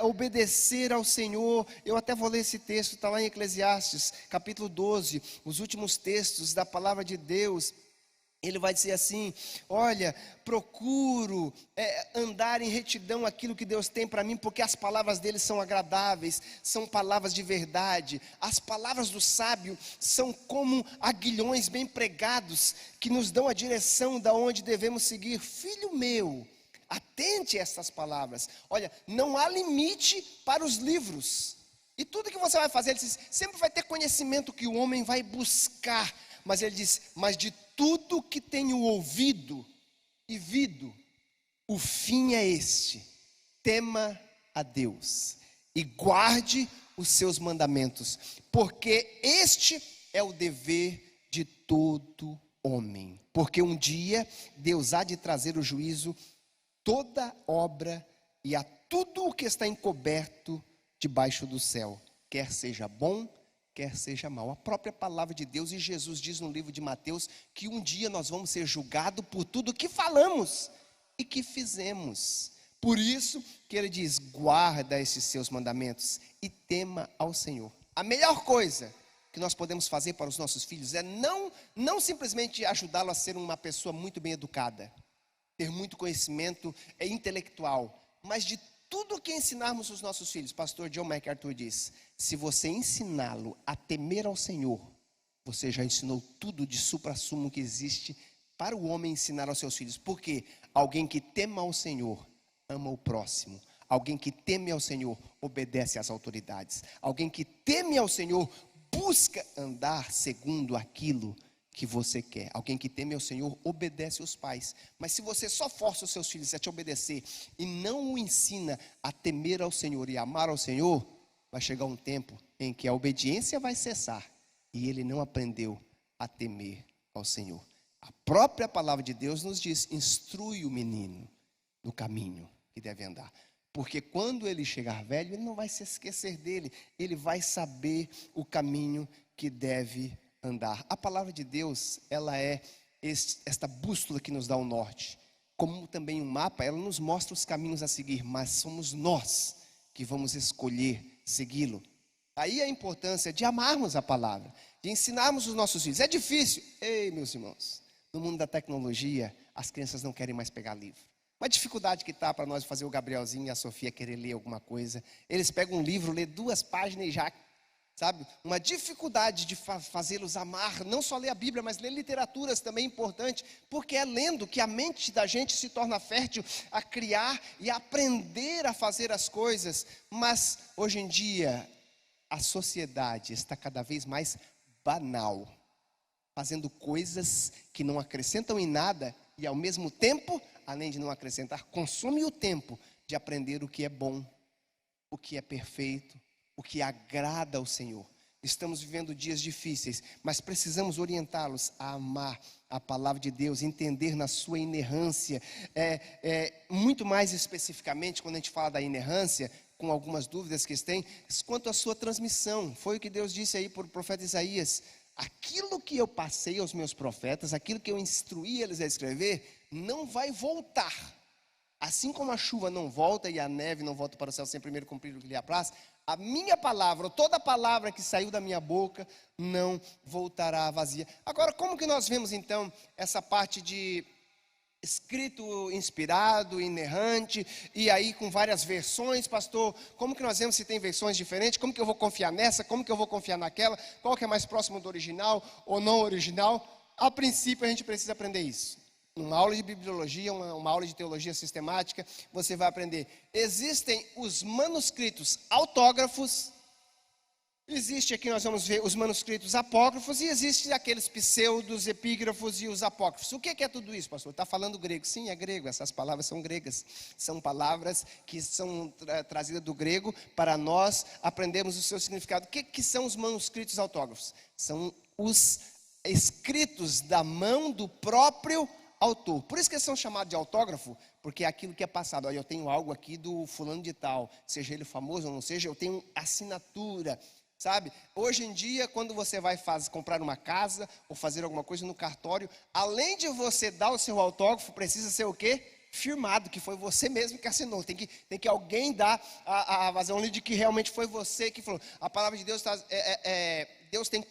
obedecer ao Senhor? Eu até vou ler esse texto, está lá em Eclesiastes, capítulo 12, os últimos textos da palavra de Deus. Ele vai dizer assim, olha, procuro andar em retidão aquilo que Deus tem para mim, porque as palavras dele são agradáveis, são palavras de verdade. As palavras do sábio são como aguilhões bem pregados, que nos dão a direção da onde devemos seguir. Filho meu, atente a estas palavras. Olha, não há limite para os livros. E tudo que você vai fazer, ele diz, sempre vai ter conhecimento que o homem vai buscar. Mas ele diz, mas de tudo que tenho ouvido e vido, o fim é este: tema a Deus e guarde os seus mandamentos, porque este é o dever de todo homem. Porque um dia Deus há de trazer o juízo toda obra e a tudo o que está encoberto debaixo do céu, quer seja bom, quer seja mal. A própria palavra de Deus, e Jesus diz no livro de Mateus que um dia nós vamos ser julgados por tudo que falamos e que fizemos. Por isso que ele diz, guarda esses seus mandamentos e tema ao Senhor. A melhor coisa que nós podemos fazer para os nossos filhos é não simplesmente ajudá-lo a ser uma pessoa muito bem educada, ter muito conhecimento intelectual, mas de tudo que ensinarmos os nossos filhos. Pastor John MacArthur diz, se você ensiná-lo a temer ao Senhor, você já ensinou tudo de supra-sumo que existe para o homem ensinar aos seus filhos. Porque alguém que tema ao Senhor, ama o próximo. Alguém que teme ao Senhor, obedece às autoridades. Alguém que teme ao Senhor, busca andar segundo aquilo que você quer. Alguém que teme ao Senhor, obedece aos pais. Mas se você só força os seus filhos a te obedecer e não o ensina a temer ao Senhor e amar ao Senhor, vai chegar um tempo em que a obediência vai cessar e ele não aprendeu a temer ao Senhor. A própria palavra de Deus nos diz, instrui o menino no caminho que deve andar. Porque quando ele chegar velho, ele não vai se esquecer dele, ele vai saber o caminho que deve andar. A palavra de Deus, ela é esta bússola que nos dá o norte. Como também um mapa, ela nos mostra os caminhos a seguir, mas somos nós que vamos escolher segui-lo. Aí a importância de amarmos a palavra, de ensinarmos os nossos filhos. É difícil, ei meus irmãos, no mundo da tecnologia, as crianças não querem mais pegar livro. Uma dificuldade que está para nós fazer o Gabrielzinho e a Sofia querer ler alguma coisa. Eles pegam um livro, lê 2 páginas e já, sabe? Uma dificuldade de fazê-los amar, não só ler a Bíblia, mas ler literaturas também é importante, porque é lendo que a mente da gente se torna fértil a criar e a aprender a fazer as coisas. Mas hoje em dia, a sociedade está cada vez mais banal, fazendo coisas que não acrescentam em nada e ao mesmo tempo, além de não acrescentar, consome o tempo de aprender o que é bom, o que é perfeito, o que agrada ao Senhor. Estamos vivendo dias difíceis, mas precisamos orientá-los a amar a palavra de Deus, entender na sua inerrância. Muito mais especificamente, quando a gente fala da inerrância, com algumas dúvidas que tem, quanto à sua transmissão. Foi o que Deus disse aí por profeta Isaías: aquilo que eu passei aos meus profetas, aquilo que eu instruí eles a escrever, não vai voltar. Assim como a chuva não volta e a neve não volta para o céu sem primeiro cumprir o que lhe apraz, a minha palavra, ou toda palavra que saiu da minha boca, não voltará vazia. Agora, como que nós vemos então essa parte de escrito inspirado, inerrante, e aí com várias versões, pastor? Como que nós vemos se tem versões diferentes? Como que eu vou confiar nessa? Como que eu vou confiar naquela? Qual que é mais próximo do original ou não original? A princípio a gente precisa aprender isso. Uma aula de bibliologia, uma aula de teologia sistemática, você vai aprender. Existem os manuscritos autógrafos, existe aqui, nós vamos ver os manuscritos apócrifos, e existem aqueles pseudos, epígrafos e os apócrifos. O que é tudo isso, pastor? Está falando grego? Sim, é grego, essas palavras são gregas. São palavras que são trazidas do grego para nós aprendermos o seu significado. O que são os manuscritos autógrafos? São os escritos da mão do próprio autor. Por isso que eles são chamados de autógrafo, porque é aquilo que é passado. Olha, eu tenho algo aqui do fulano de tal, seja ele famoso ou não seja, eu tenho assinatura, sabe? Hoje em dia, quando você vai comprar uma casa ou fazer alguma coisa no cartório, além de você dar o seu autógrafo, precisa ser o quê? Firmado, que foi você mesmo que assinou. Tem que alguém dar a vazão de que realmente foi você que falou. A palavra de Deus Deus tem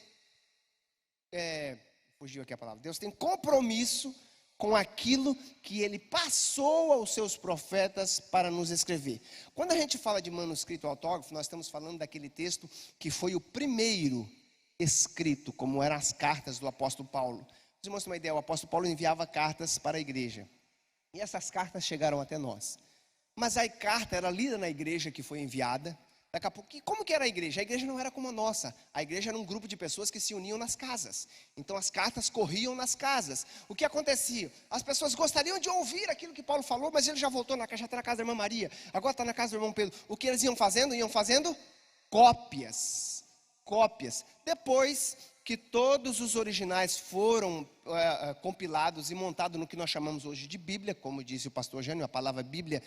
fugiu aqui a palavra. Deus tem compromisso com aquilo que ele passou aos seus profetas para nos escrever. Quando a gente fala de manuscrito autógrafo, nós estamos falando daquele texto que foi o primeiro escrito, como eram as cartas do apóstolo Paulo. Os irmãos têm uma ideia, o apóstolo Paulo enviava cartas para a igreja, e essas cartas chegaram até nós. Mas a carta era lida na igreja que foi enviada. Daqui a pouco, como que era a igreja? A igreja não era como a nossa. A igreja era um grupo de pessoas que se uniam nas casas. Então as cartas corriam nas casas. O que acontecia? As pessoas gostariam de ouvir aquilo que Paulo falou, mas ele já voltou já está na casa da irmã Maria, agora está na casa do irmão Pedro. O que eles iam fazendo? Iam fazendo cópias. Depois que todos os originais foram compilados e montados no que nós chamamos hoje de Bíblia, como disse o pastor Jânio, a palavra Bíblia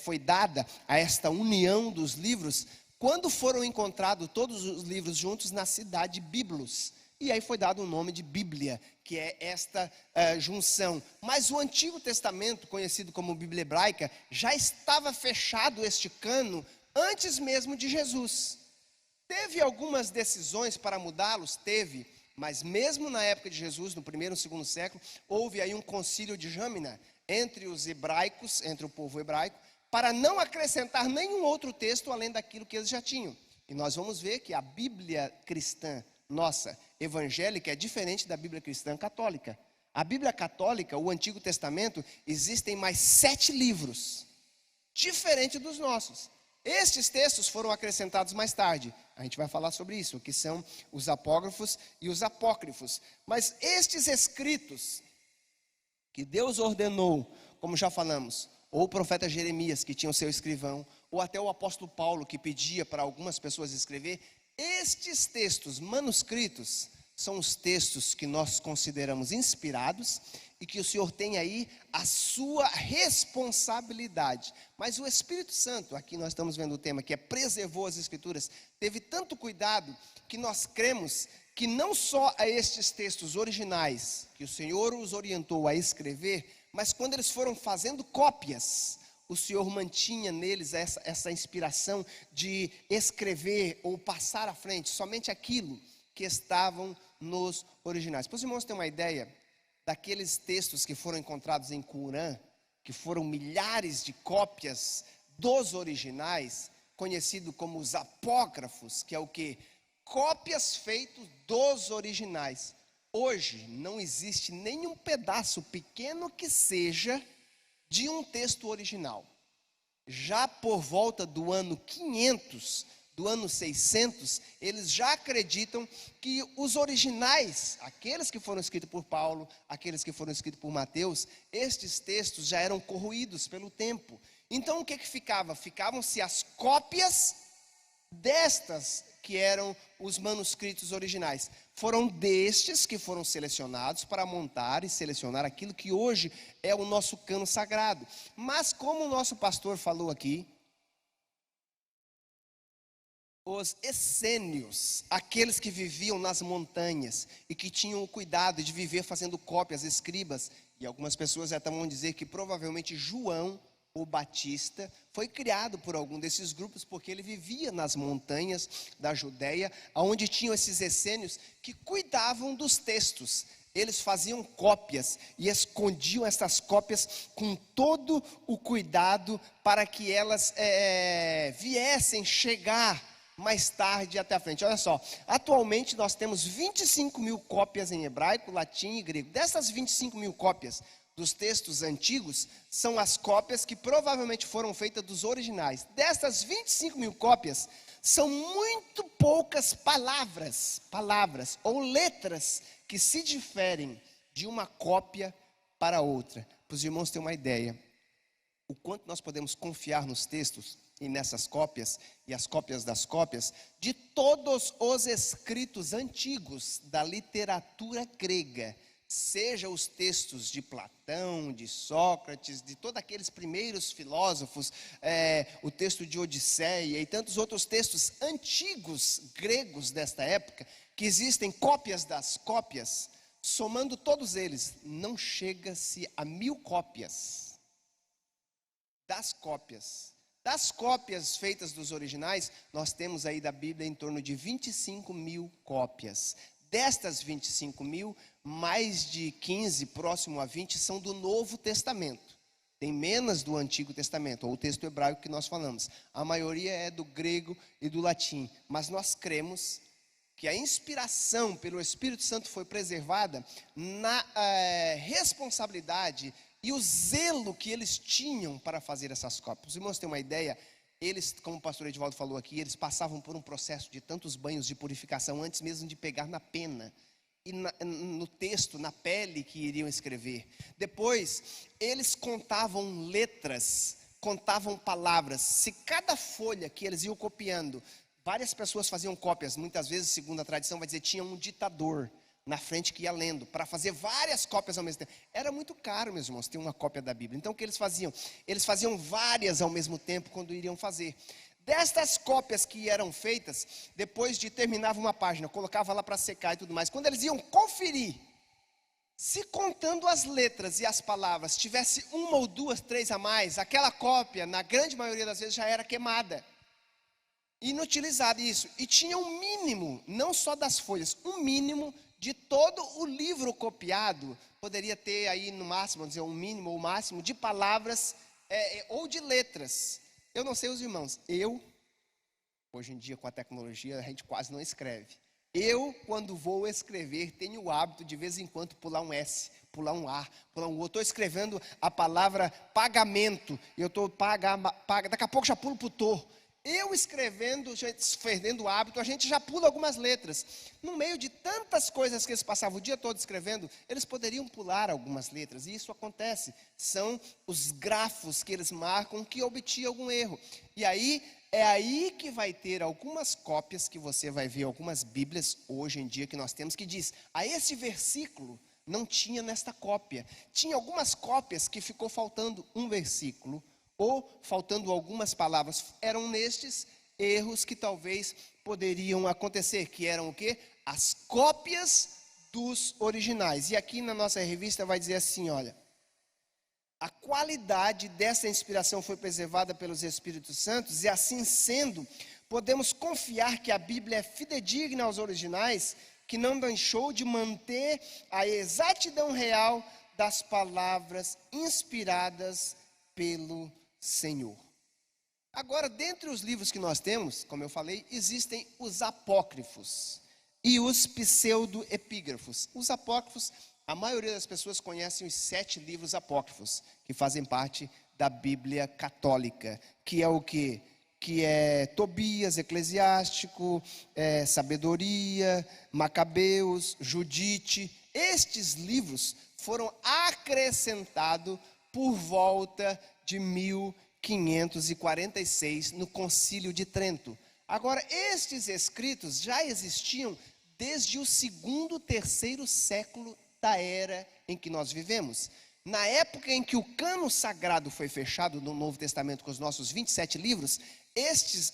foi dada a esta união dos livros, quando foram encontrados todos os livros juntos na cidade de Biblos, e aí foi dado o nome de Bíblia, que é esta junção. Mas o Antigo Testamento, conhecido como Bíblia Hebraica, já estava fechado este cano antes mesmo de Jesus. Teve algumas decisões para mudá-los? Teve, mas mesmo na época de Jesus, no primeiro e segundo século, houve aí um concílio de Jâmina entre os hebraicos, entre o povo hebraico, para não acrescentar nenhum outro texto além daquilo que eles já tinham. E nós vamos ver que a Bíblia cristã, nossa, evangélica, é diferente da Bíblia cristã católica. A Bíblia católica, o Antigo Testamento, existem mais 7 livros, diferente dos nossos. Estes textos foram acrescentados mais tarde. A gente vai falar sobre isso, que são os apócrifos e os apócrifos. Mas estes escritos que Deus ordenou, como já falamos, ou o profeta Jeremias, que tinha o seu escrivão, ou até o apóstolo Paulo, que pedia para algumas pessoas escrever, estes textos manuscritos são os textos que nós consideramos inspirados e que o Senhor tem aí a sua responsabilidade. Mas o Espírito Santo, aqui nós estamos vendo o tema, que preservou as Escrituras, teve tanto cuidado que nós cremos que não só a estes textos originais, que o Senhor os orientou a escrever, mas quando eles foram fazendo cópias, o Senhor mantinha neles essa inspiração de escrever ou passar à frente somente aquilo que estavam nos originais. Para os irmãos terem uma ideia daqueles textos que foram encontrados em Qumran, que foram milhares de cópias dos originais, conhecido como os apócrifos, que é o que? Cópias feitas dos originais. Hoje não existe nenhum pedaço pequeno que seja de um texto original. Já por volta do ano 500, do ano 600, eles já acreditam que os originais, aqueles que foram escritos por Paulo, aqueles que foram escritos por Mateus, estes textos já eram corroídos pelo tempo. Então o que ficava? Ficavam-se as cópias destas que eram os manuscritos originais. Foram destes que foram selecionados para montar e selecionar aquilo que hoje é o nosso cânon sagrado. Mas como o nosso pastor falou aqui, os essênios, aqueles que viviam nas montanhas e que tinham o cuidado de viver fazendo cópias, escribas, e algumas pessoas até vão dizer que provavelmente João, o Batista, foi criado por algum desses grupos, porque ele vivia nas montanhas da Judéia, onde tinham esses essênios que cuidavam dos textos. Eles faziam cópias e escondiam essas cópias com todo o cuidado para que elas viessem chegar mais tarde até a frente. Olha só, atualmente nós temos 25 mil cópias em hebraico, latim e grego. Dessas 25 mil cópias dos textos antigos, são as cópias que provavelmente foram feitas dos originais. Dessas 25 mil cópias, são muito poucas palavras ou letras que se diferem de uma cópia para outra. Para os irmãos terem uma ideia, o quanto nós podemos confiar nos textos e nessas cópias, e as cópias das cópias, de todos os escritos antigos da literatura grega, seja os textos de Platão, de Sócrates, de todos aqueles primeiros filósofos, o texto de Odisseia e tantos outros textos antigos gregos desta época, que existem cópias das cópias, somando todos eles, não chega-se a 1000 cópias das cópias. Das cópias feitas dos originais, nós temos aí da Bíblia em torno de 25 mil cópias. Destas 25 mil, mais de 15, próximo a 20, são do Novo Testamento. Tem menos do Antigo Testamento, ou o texto hebraico que nós falamos. A maioria é do grego e do latim. Mas nós cremos que a inspiração pelo Espírito Santo foi preservada na responsabilidade e o zelo que eles tinham para fazer essas cópias. Os irmãos têm uma ideia, eles, como o pastor Edivaldo falou aqui, eles passavam por um processo de tantos banhos de purificação antes mesmo de pegar na pena e no texto, na pele que iriam escrever. Depois, eles contavam letras, contavam palavras. Se cada folha que eles iam copiando, várias pessoas faziam cópias, muitas vezes, segundo a tradição, vai dizer, tinha um ditador na frente que ia lendo, para fazer várias cópias ao mesmo tempo. Era muito caro, meus irmãos, ter uma cópia da Bíblia. Então o que eles faziam? Eles faziam várias ao mesmo tempo quando iriam fazer. Destas cópias que eram feitas, depois de terminava uma página, colocava lá para secar e tudo mais. Quando eles iam conferir, se contando as letras e as palavras, tivesse uma ou duas, três a mais, aquela cópia, na grande maioria das vezes, já era queimada. Inutilizado isso. E tinha um mínimo, não só das folhas, um mínimo de todo o livro copiado. Poderia ter aí no máximo, vamos dizer, um mínimo ou máximo de palavras ou de letras. Eu não sei os irmãos, hoje em dia com a tecnologia a gente quase não escreve. Eu, quando vou escrever, tenho o hábito de vez em quando pular um S, pular um A, pular um O. Estou escrevendo a palavra pagamento, eu estou paga, daqui a pouco já pulo para o tô. Eu escrevendo, perdendo o hábito, a gente já pula algumas letras. No meio de tantas coisas que eles passavam o dia todo escrevendo, eles poderiam pular algumas letras, e isso acontece. São os grafos que eles marcam que obtinham algum erro. E aí, é aí que vai ter algumas cópias que você vai ver, algumas Bíblias hoje em dia que nós temos, que diz, esse versículo não tinha nesta cópia. Tinha algumas cópias que ficou faltando um versículo, ou faltando algumas palavras. Eram nestes erros que talvez poderiam acontecer, que eram o quê? As cópias dos originais. E aqui na nossa revista vai dizer assim, olha, a qualidade dessa inspiração foi preservada pelos Espíritos Santos, e assim sendo, podemos confiar que a Bíblia é fidedigna aos originais, que não deixou de manter a exatidão real das palavras inspiradas pelo Senhor. Agora, dentre os livros que nós temos, como eu falei, existem os apócrifos e os pseudoepígrafos. Os apócrifos, a maioria das pessoas conhecem os 7 livros apócrifos, que fazem parte da Bíblia católica, que é o quê? Que é Tobias, Eclesiástico, Sabedoria, Macabeus, Judite. Estes livros foram acrescentados por volta de 1546, no Concílio de Trento. Agora, estes escritos já existiam desde o segundo, terceiro século da era em que nós vivemos. Na época em que o cano sagrado foi fechado no Novo Testamento com os nossos 27 livros,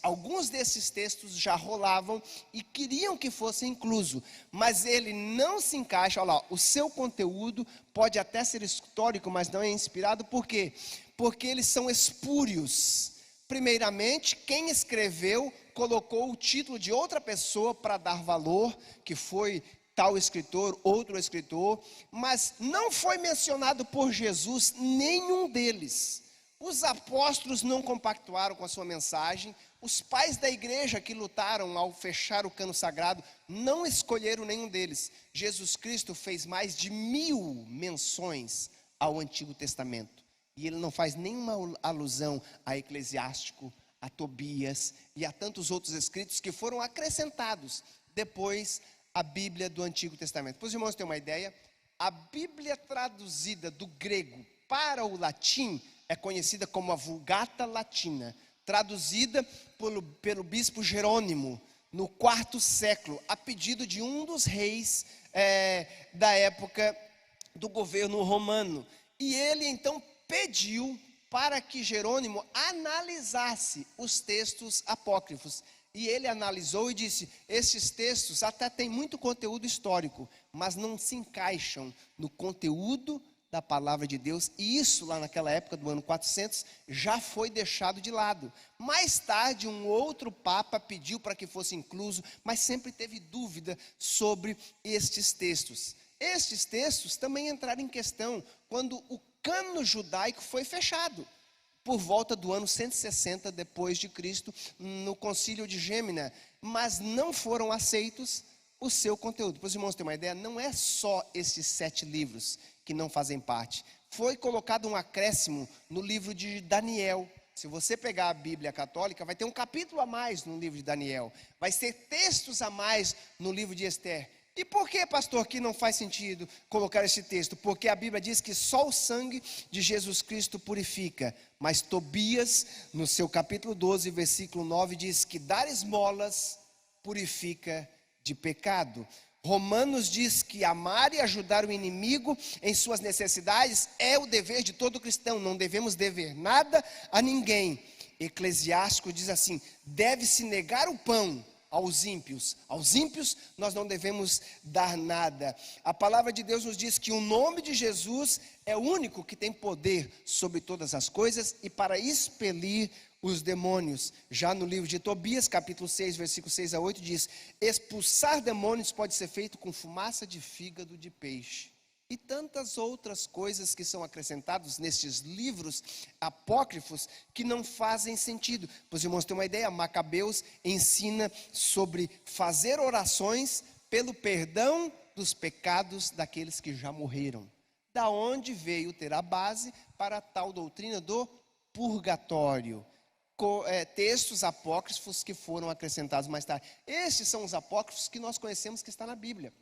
alguns desses textos já rolavam e queriam que fosse incluso, mas ele não se encaixa. Olha lá, o seu conteúdo pode até ser histórico, mas não é inspirado. Por quê? Porque eles são espúrios. Primeiramente, quem escreveu colocou o título de outra pessoa para dar valor, que foi tal escritor, outro escritor, mas não foi mencionado por Jesus nenhum deles. Os apóstolos não compactuaram com a sua mensagem, os pais da igreja que lutaram ao fechar o cano sagrado não escolheram nenhum deles. Jesus Cristo fez mais de 1000 menções ao Antigo Testamento, e ele não faz nenhuma alusão a Eclesiástico, a Tobias e a tantos outros escritos que foram acrescentados depois à Bíblia do Antigo Testamento. Para os irmãos terem uma ideia, a Bíblia traduzida do grego para o latim é conhecida como a Vulgata Latina, traduzida pelo bispo Jerônimo no IV século, a pedido de um dos reis da época do governo romano. E ele então pediu para que Jerônimo analisasse os textos apócrifos. E ele analisou e disse: esses textos até têm muito conteúdo histórico, mas não se encaixam no conteúdo da palavra de Deus. E isso lá naquela época do ano 400 já foi deixado de lado. Mais tarde um outro papa pediu para que fosse incluso, mas sempre teve dúvida sobre estes textos. Estes textos também entraram em questão quando o cano judaico foi fechado, por volta do ano 160 depois de Cristo, no concílio de Gêmena, mas não foram aceitos o seu conteúdo. Para os irmãos terem uma ideia, não é só esses 7 livros que não fazem parte. Foi colocado um acréscimo no livro de Daniel. Se você pegar a Bíblia católica, vai ter um capítulo a mais no livro de Daniel, vai ter textos a mais no livro de Esther. E por que, pastor, que não faz sentido colocar esse texto? Porque a Bíblia diz que só o sangue de Jesus Cristo purifica. Mas Tobias, no seu capítulo 12, versículo 9, diz que dar esmolas purifica de pecado. Romanos diz que amar e ajudar o inimigo em suas necessidades é o dever de todo cristão. Não devemos dever nada a ninguém. Eclesiástico diz assim: deve-se negar o pão aos ímpios. Aos ímpios nós não devemos dar nada. A palavra de Deus nos diz que o nome de Jesus é o único que tem poder sobre todas as coisas e para expelir os demônios. Já no livro de Tobias, capítulo 6, versículo 6 a 8, diz: expulsar demônios pode ser feito com fumaça de fígado de peixe. E tantas outras coisas que são acrescentadas nestes livros apócrifos que não fazem sentido. Para os irmãos terem uma ideia, Macabeus ensina sobre fazer orações pelo perdão dos pecados daqueles que já morreram. Da onde veio ter a base para a tal doutrina do purgatório. Textos apócrifos que foram acrescentados mais tarde. Estes são os apócrifos que nós conhecemos que está na Bíblia.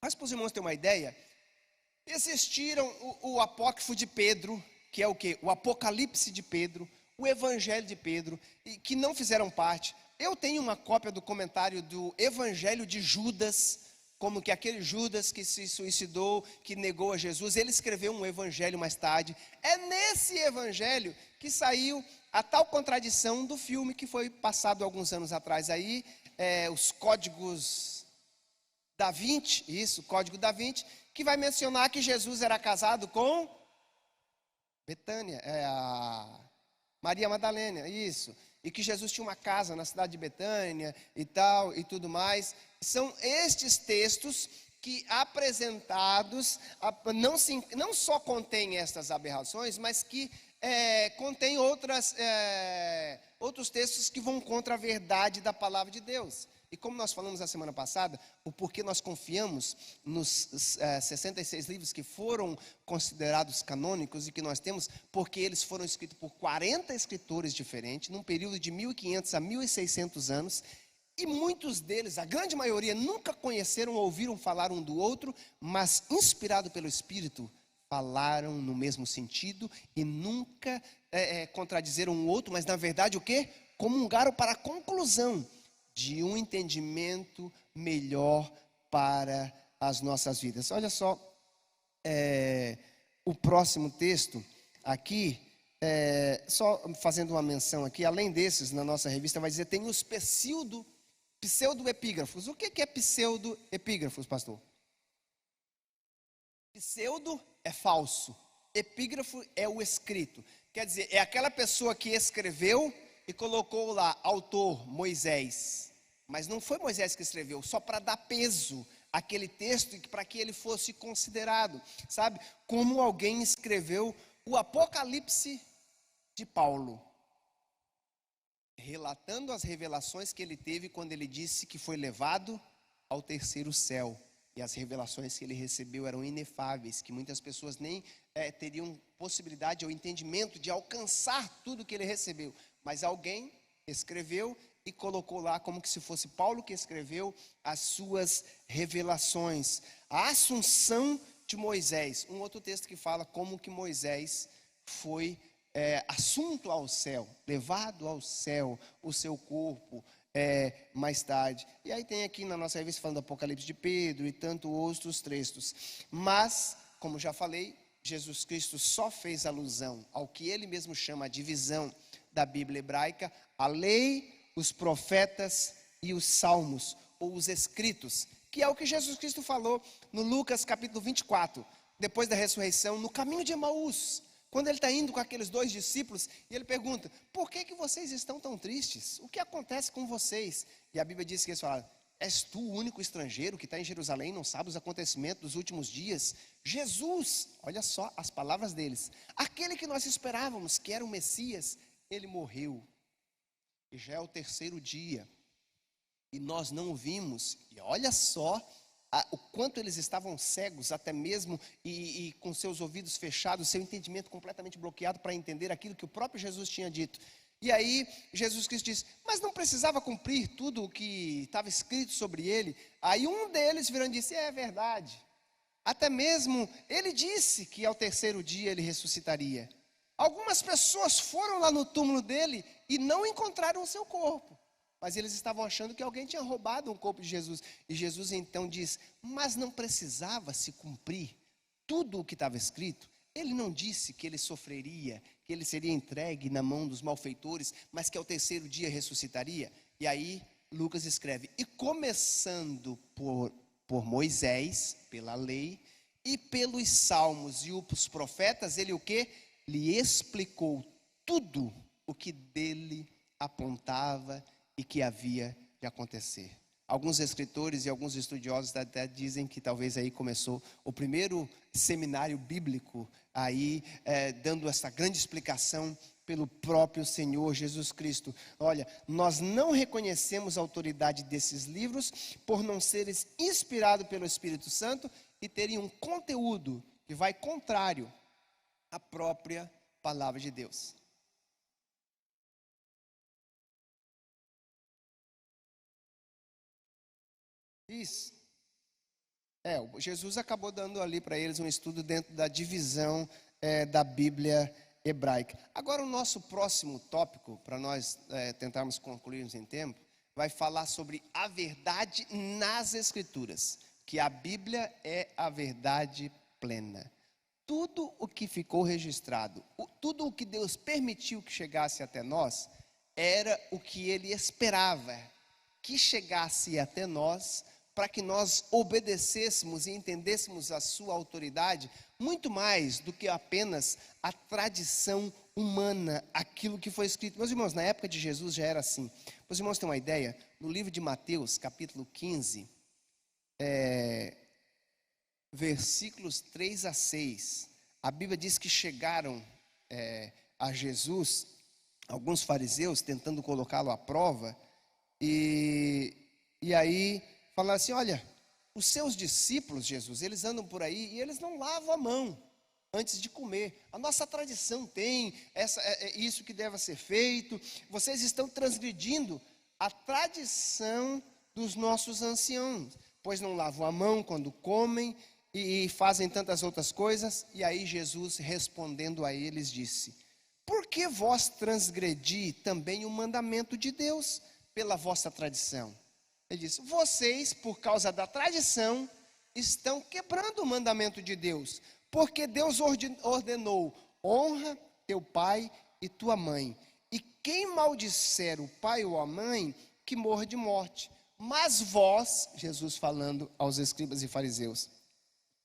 Mas para os irmãos terem uma ideia, existiram o apócrifo de Pedro, que é o quê? O Apocalipse de Pedro, o Evangelho de Pedro, e que não fizeram parte. Eu tenho uma cópia do comentário do Evangelho de Judas, como que aquele Judas que se suicidou, que negou a Jesus, ele escreveu um evangelho mais tarde. É nesse evangelho que saiu a tal contradição do filme que foi passado alguns anos atrás aí, os códigos da Vinci, isso, o código da Vinci, que vai mencionar que Jesus era casado com Betânia, a Maria Madalena, isso, e que Jesus tinha uma casa na cidade de Betânia e tal, e tudo mais. São estes textos que apresentados, não só contêm estas aberrações, mas que contém outros textos que vão contra a verdade da palavra de Deus. E como nós falamos na semana passada, o porquê nós confiamos nos 66 livros que foram considerados canônicos e que nós temos, porque eles foram escritos por 40 escritores diferentes, num período de 1500 a 1600 anos, e muitos deles, a grande maioria, nunca conheceram ou ouviram falar um do outro, mas inspirado pelo Espírito, falaram no mesmo sentido e nunca contradizeram um outro, mas na verdade o quê? Comungaram para a conclusão de um entendimento melhor para as nossas vidas. Olha só, o próximo texto aqui, só fazendo uma menção aqui, além desses, na nossa revista vai dizer, tem os pseudoepígrafos. O que é pseudoepígrafos, pastor? Pseudo é falso, epígrafo é o escrito. Quer dizer, é aquela pessoa que escreveu e colocou lá, autor, Moisés. Mas não foi Moisés que escreveu, só para dar peso àquele texto e para que ele fosse considerado. Sabe, como alguém escreveu o Apocalipse de Paulo, relatando as revelações que ele teve quando ele disse que foi levado ao terceiro céu. E as revelações que ele recebeu eram inefáveis, que muitas pessoas nem teriam possibilidade ou entendimento de alcançar tudo que ele recebeu. Mas alguém escreveu e colocou lá como que se fosse Paulo que escreveu as suas revelações. A assunção de Moisés, um outro texto que fala como que Moisés foi assunto ao céu, levado ao céu, o seu corpo, mais tarde. E aí tem aqui na nossa revista falando do Apocalipse de Pedro e tantos outros textos. Mas, como já falei, Jesus Cristo só fez alusão ao que ele mesmo chama de divisão da Bíblia hebraica, a lei, os profetas e os salmos, ou os escritos, que é o que Jesus Cristo falou no Lucas capítulo 24, depois da ressurreição, no caminho de Emaús, quando ele está indo com aqueles 2 discípulos, e ele pergunta, por que vocês estão tão tristes? O que acontece com vocês? E a Bíblia diz que eles falaram, és tu o único estrangeiro que está em Jerusalém, não sabe os acontecimentos dos últimos dias? Jesus, olha só as palavras deles, aquele que nós esperávamos, que era o Messias, ele morreu, e já é o terceiro dia, e nós não o vimos, e olha só, o quanto eles estavam cegos, até mesmo, e com seus ouvidos fechados, seu entendimento completamente bloqueado para entender aquilo que o próprio Jesus tinha dito. E aí Jesus Cristo disse, mas não precisava cumprir tudo o que estava escrito sobre ele? Aí um deles virou e disse, é verdade, até mesmo ele disse que ao terceiro dia ele ressuscitaria. Algumas pessoas foram lá no túmulo dele e não encontraram o seu corpo. Mas eles estavam achando que alguém tinha roubado um corpo de Jesus. E Jesus então diz, mas não precisava se cumprir tudo o que estava escrito? Ele não disse que ele sofreria, que ele seria entregue na mão dos malfeitores, mas que ao terceiro dia ressuscitaria? E aí Lucas escreve, e começando por Moisés, pela lei, e pelos salmos e os profetas, ele o quê? Lhe explicou tudo o que dele apontava e que havia de acontecer. Alguns escritores e alguns estudiosos até dizem que talvez aí começou o primeiro seminário bíblico, aí dando essa grande explicação pelo próprio Senhor Jesus Cristo. Olha, nós não reconhecemos a autoridade desses livros por não serem inspirados pelo Espírito Santo e terem um conteúdo que vai contrário à própria palavra de Deus. Isso. Jesus acabou dando ali para eles um estudo dentro da divisão da Bíblia hebraica. Agora o nosso próximo tópico, para nós tentarmos concluirmos em tempo, vai falar sobre a verdade nas Escrituras, que a Bíblia é a verdade plena. Tudo o que ficou registrado, tudo o que Deus permitiu que chegasse até nós, era o que Ele esperava que chegasse até nós, para que nós obedecêssemos e entendêssemos a sua autoridade, muito mais do que apenas a tradição humana, aquilo que foi escrito. Meus irmãos, na época de Jesus já era assim. Meus irmãos têm uma ideia? No livro de Mateus, capítulo 15, versículos 3 a 6, a Bíblia diz que chegaram a Jesus, alguns fariseus tentando colocá-lo à prova, e aí falaram assim, olha, os seus discípulos, Jesus, eles andam por aí e eles não lavam a mão antes de comer. A nossa tradição tem isso que deve ser feito. Vocês estão transgredindo a tradição dos nossos anciãos, pois não lavam a mão quando comem e fazem tantas outras coisas. E aí Jesus, respondendo a eles, disse, por que vós transgredi também o mandamento de Deus, pela vossa tradição. Ele diz: vocês, por causa da tradição, estão quebrando o mandamento de Deus, porque Deus ordenou: honra teu pai e tua mãe, e quem maldisser o pai ou a mãe, que morra de morte. Mas vós, Jesus falando aos escribas e fariseus,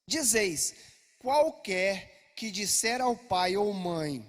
dizeis: qualquer que disser ao pai ou mãe,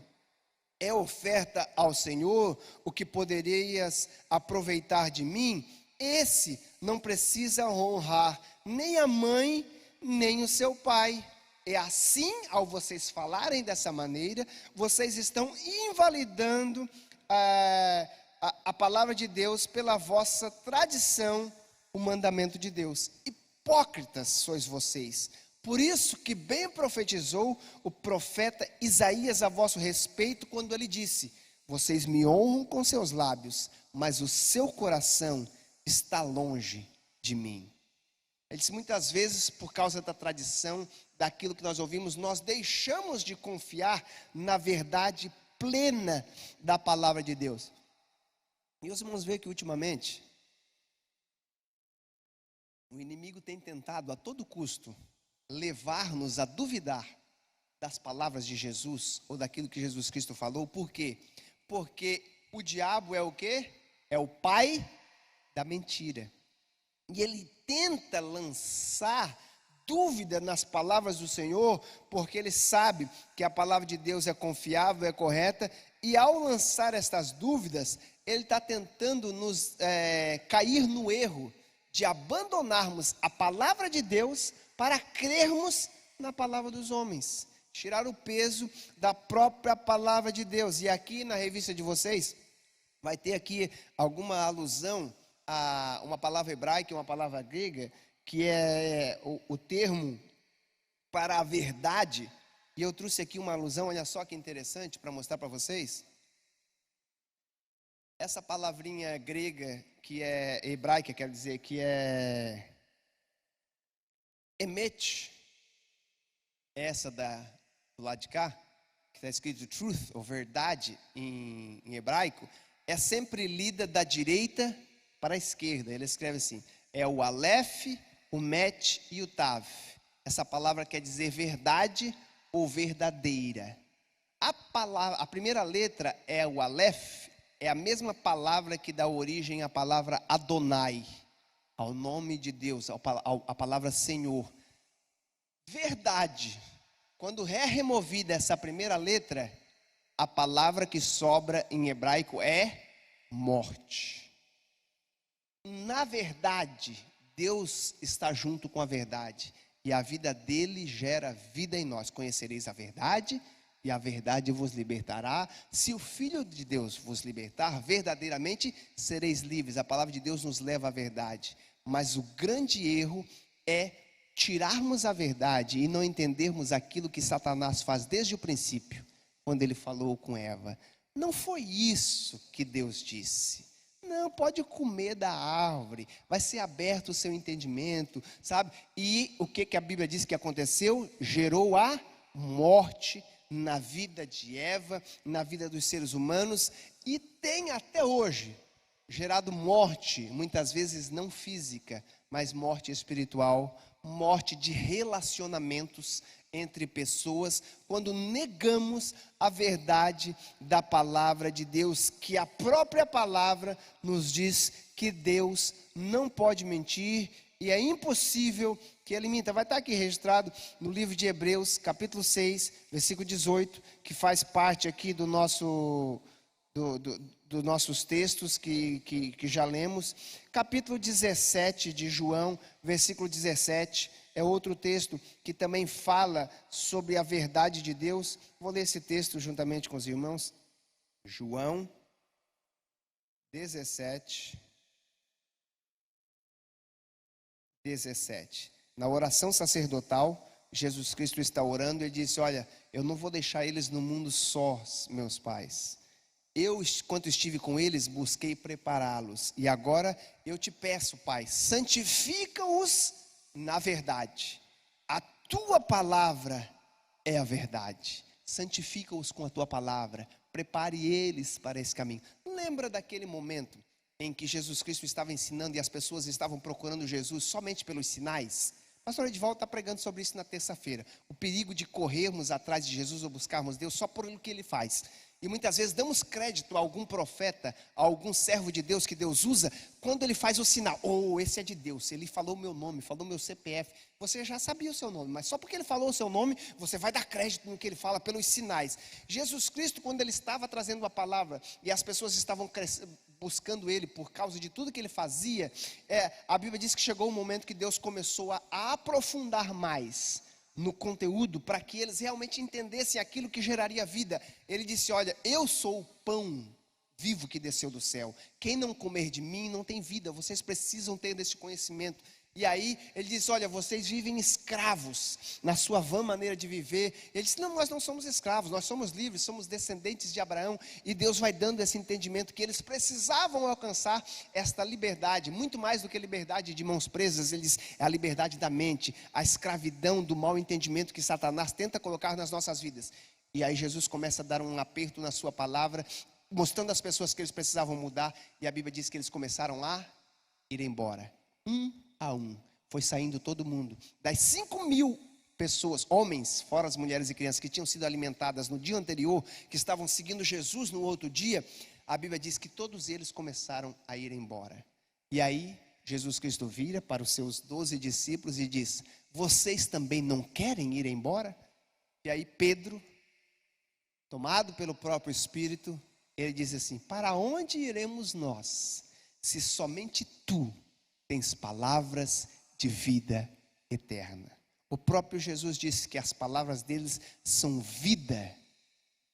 é oferta ao Senhor, o que poderias aproveitar de mim, esse não precisa honrar nem a mãe, nem o seu pai. E assim, ao vocês falarem dessa maneira, vocês estão invalidando a palavra de Deus pela vossa tradição, o mandamento de Deus. Hipócritas sois vocês. Por isso que bem profetizou o profeta Isaías a vosso respeito, quando ele disse: vocês me honram com seus lábios, mas o seu coração está longe de mim. Ele disse: muitas vezes, por causa da tradição, daquilo que nós ouvimos, nós deixamos de confiar na verdade plena da palavra de Deus. E os irmãos veem que ultimamente o inimigo tem tentado a todo custo levar-nos a duvidar das palavras de Jesus ou daquilo que Jesus Cristo falou. Por quê? Porque o diabo é o quê? É o pai da mentira. E ele tenta lançar dúvida nas palavras do Senhor, porque ele sabe que a palavra de Deus é confiável, é correta, e ao lançar estas dúvidas, ele está tentando nos cair no erro de abandonarmos a palavra de Deus para crermos na palavra dos homens, tirar o peso da própria palavra de Deus. E aqui na revista de vocês, vai ter aqui alguma alusão a uma palavra hebraica e uma palavra grega, que é o termo para a verdade. E eu trouxe aqui uma alusão, olha só que interessante, para mostrar para vocês. Essa palavrinha grega, que é hebraica, quer dizer, que é emet, essa do lado de cá, que está escrito truth, ou verdade, em hebraico, é sempre lida da direita para a esquerda. Ele escreve assim: é o Aleph, o Met e o Tav. Essa palavra quer dizer verdade ou verdadeira. A primeira letra é o Aleph, é a mesma palavra que dá origem à palavra Adonai, ao nome de Deus, a palavra Senhor. Verdade. Quando é removida essa primeira letra, a palavra que sobra em hebraico é morte. Na verdade, Deus está junto com a verdade, e a vida dele gera vida em nós. Conhecereis a verdade, e a verdade vos libertará. Se o Filho de Deus vos libertar, verdadeiramente sereis livres. A palavra de Deus nos leva à verdade. Mas o grande erro é tirarmos a verdade e não entendermos aquilo que Satanás faz desde o princípio, quando ele falou com Eva. Não foi isso que Deus disse. Não, pode comer da árvore, vai ser aberto o seu entendimento, sabe? E o que a Bíblia diz que aconteceu? Gerou a morte na vida de Eva, na vida dos seres humanos, e tem até hoje gerado morte, muitas vezes não física, mas morte espiritual, morte de relacionamentos entre pessoas, quando negamos a verdade da palavra de Deus, que a própria palavra nos diz que Deus não pode mentir, e é impossível que ele minta. Vai estar aqui registrado no livro de Hebreus, capítulo 6, versículo 18, que faz parte aqui dos nossos textos que já lemos. Capítulo 17 de João, versículo 17, é outro texto que também fala sobre a verdade de Deus. Vou ler esse texto juntamente com os irmãos. João 17. Na oração sacerdotal, Jesus Cristo está orando e disse: olha, eu não vou deixar eles no mundo sós, meus pais. Eu, enquanto estive com eles, busquei prepará-los. E agora eu te peço, Pai, santifica-os na verdade. A tua palavra é a verdade. Santifica-os com a tua palavra. Prepare eles para esse caminho. Lembra daquele momento em que Jesus Cristo estava ensinando e as pessoas estavam procurando Jesus somente pelos sinais. O pastor Edivaldo está pregando sobre isso na terça-feira. O perigo de corrermos atrás de Jesus ou buscarmos Deus só por o que Ele faz. E muitas vezes damos crédito a algum profeta, a algum servo de Deus que Deus usa, quando ele faz o sinal. Oh, esse é de Deus, ele falou meu nome, falou meu CPF. Você já sabia o seu nome, mas só porque ele falou o seu nome, você vai dar crédito no que ele fala pelos sinais. Jesus Cristo, quando ele estava trazendo a palavra e as pessoas estavam buscando ele por causa de tudo que ele fazia, a Bíblia diz que chegou um momento que Deus começou a aprofundar mais no conteúdo, para que eles realmente entendessem aquilo que geraria vida. Ele disse: olha, eu sou o pão vivo que desceu do céu, quem não comer de mim não tem vida, vocês precisam ter desse conhecimento. E aí ele diz: olha, vocês vivem escravos na sua vã maneira de viver. Ele disse: não, nós não somos escravos, nós somos livres, somos descendentes de Abraão. E Deus vai dando esse entendimento que eles precisavam alcançar esta liberdade, muito mais do que liberdade de mãos presas. Ele diz: é a liberdade da mente, a escravidão do mau entendimento que Satanás tenta colocar nas nossas vidas. E aí Jesus começa a dar um aperto na sua palavra, mostrando às pessoas que eles precisavam mudar. E a Bíblia diz que eles começaram a ir embora, a um, foi saindo todo mundo. Das 5.000 pessoas, homens, fora as mulheres e crianças, que tinham sido alimentadas no dia anterior, que estavam seguindo Jesus no outro dia, a Bíblia diz que todos eles começaram a ir embora. E aí Jesus Cristo vira para os seus 12 discípulos e diz: vocês também não querem ir embora? E aí Pedro, tomado pelo próprio Espírito, ele diz assim: para onde iremos nós, se somente tu tens palavras de vida eterna? O próprio Jesus disse que as palavras deles são vida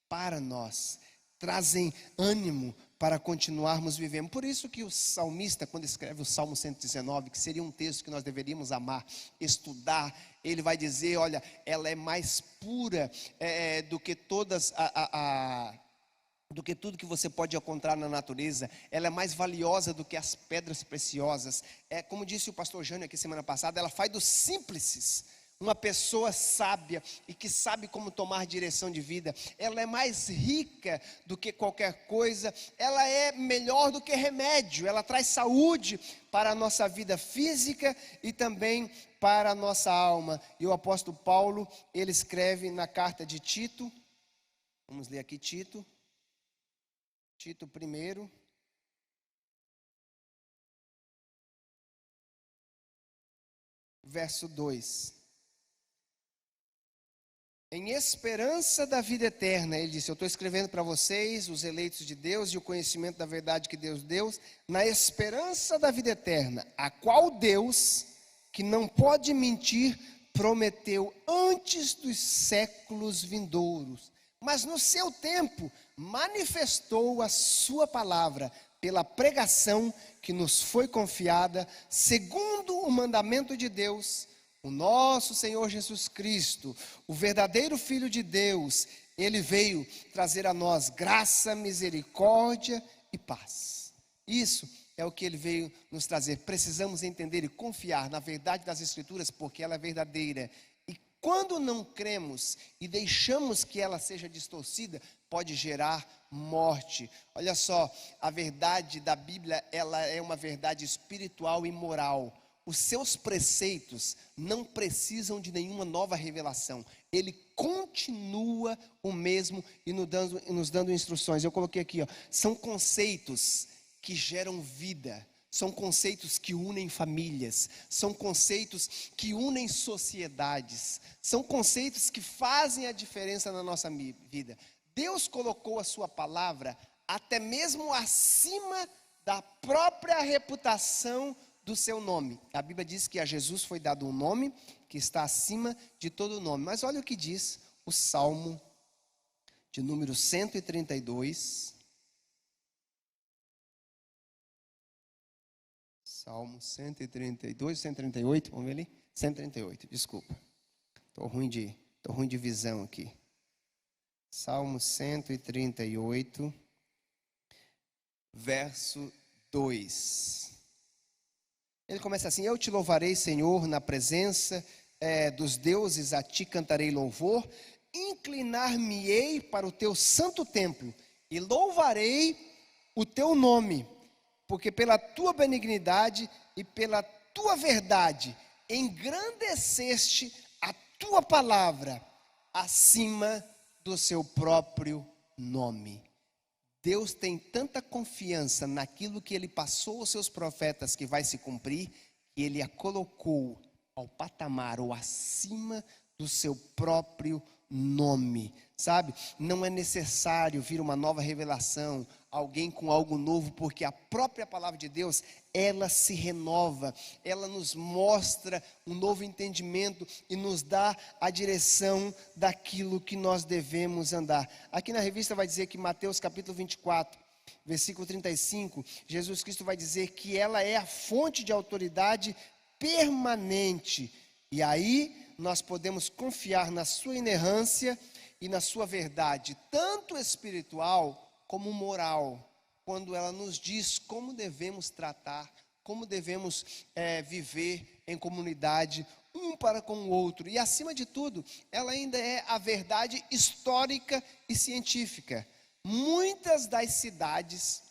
para nós, trazem ânimo para continuarmos vivendo. Por isso que o salmista, quando escreve o Salmo 119, que seria um texto que nós deveríamos amar, estudar, ele vai dizer: olha, ela é mais pura do que todas do que tudo que você pode encontrar na natureza. Ela é mais valiosa do que as pedras preciosas. Como disse o pastor Jânio aqui semana passada, ela faz dos simples uma pessoa sábia e que sabe como tomar direção de vida. Ela é mais rica do que qualquer coisa. Ela é melhor do que remédio. Ela traz saúde para a nossa vida física e também para a nossa alma. E o apóstolo Paulo, ele escreve na carta de Tito, vamos ler aqui Tito 1, verso 2. Em esperança da vida eterna, ele disse: eu estou escrevendo para vocês, os eleitos de Deus, e o conhecimento da verdade que Deus deu, na esperança da vida eterna, a qual Deus, que não pode mentir, prometeu antes dos séculos vindouros, mas no seu tempo manifestou a sua palavra pela pregação que nos foi confiada, segundo o mandamento de Deus, o nosso Senhor Jesus Cristo, o verdadeiro Filho de Deus. Ele veio trazer a nós graça, misericórdia e paz. Isso é o que ele veio nos trazer. Precisamos entender e confiar na verdade das Escrituras, porque ela é verdadeira. E quando não cremos e deixamos que ela seja distorcida, pode gerar morte. Olha só, a verdade da Bíblia, ela é uma verdade espiritual e moral. Os seus preceitos não precisam de nenhuma nova revelação. Ele continua o mesmo e nos dando instruções. Eu coloquei aqui, são conceitos que geram vida. São conceitos que unem famílias. São conceitos que unem sociedades. São conceitos que fazem a diferença na nossa vida. Deus colocou a sua palavra até mesmo acima da própria reputação do seu nome. A Bíblia diz que a Jesus foi dado um nome que está acima de todo nome. Mas olha o que diz o Salmo de número 132. Salmo 132, 138, vamos ver ali? 138, desculpa. Estou ruim de visão aqui. Salmo 138, verso 2. Ele começa assim: eu te louvarei, Senhor, na presença dos deuses, a ti cantarei louvor, inclinar-me-ei para o teu santo templo, e louvarei o teu nome, porque pela tua benignidade e pela tua verdade engrandeceste a tua palavra acima do seu próprio nome. Deus tem tanta confiança naquilo que Ele passou aos seus profetas que vai se cumprir, que Ele a colocou ao patamar ou acima do seu próprio nome, sabe? Não é necessário vir uma nova revelação, alguém com algo novo, porque a própria palavra de Deus, ela se renova, ela nos mostra um novo entendimento e nos dá a direção daquilo que nós devemos andar. Aqui na revista vai dizer que Mateus capítulo 24, versículo 35, Jesus Cristo vai dizer que ela é a fonte de autoridade permanente, e aí nós podemos confiar na sua inerrância e na sua verdade, tanto espiritual como moral, quando ela nos diz como devemos tratar, como devemos viver em comunidade, um para com o outro. E acima de tudo, ela ainda é a verdade histórica e científica. Muitas das cidades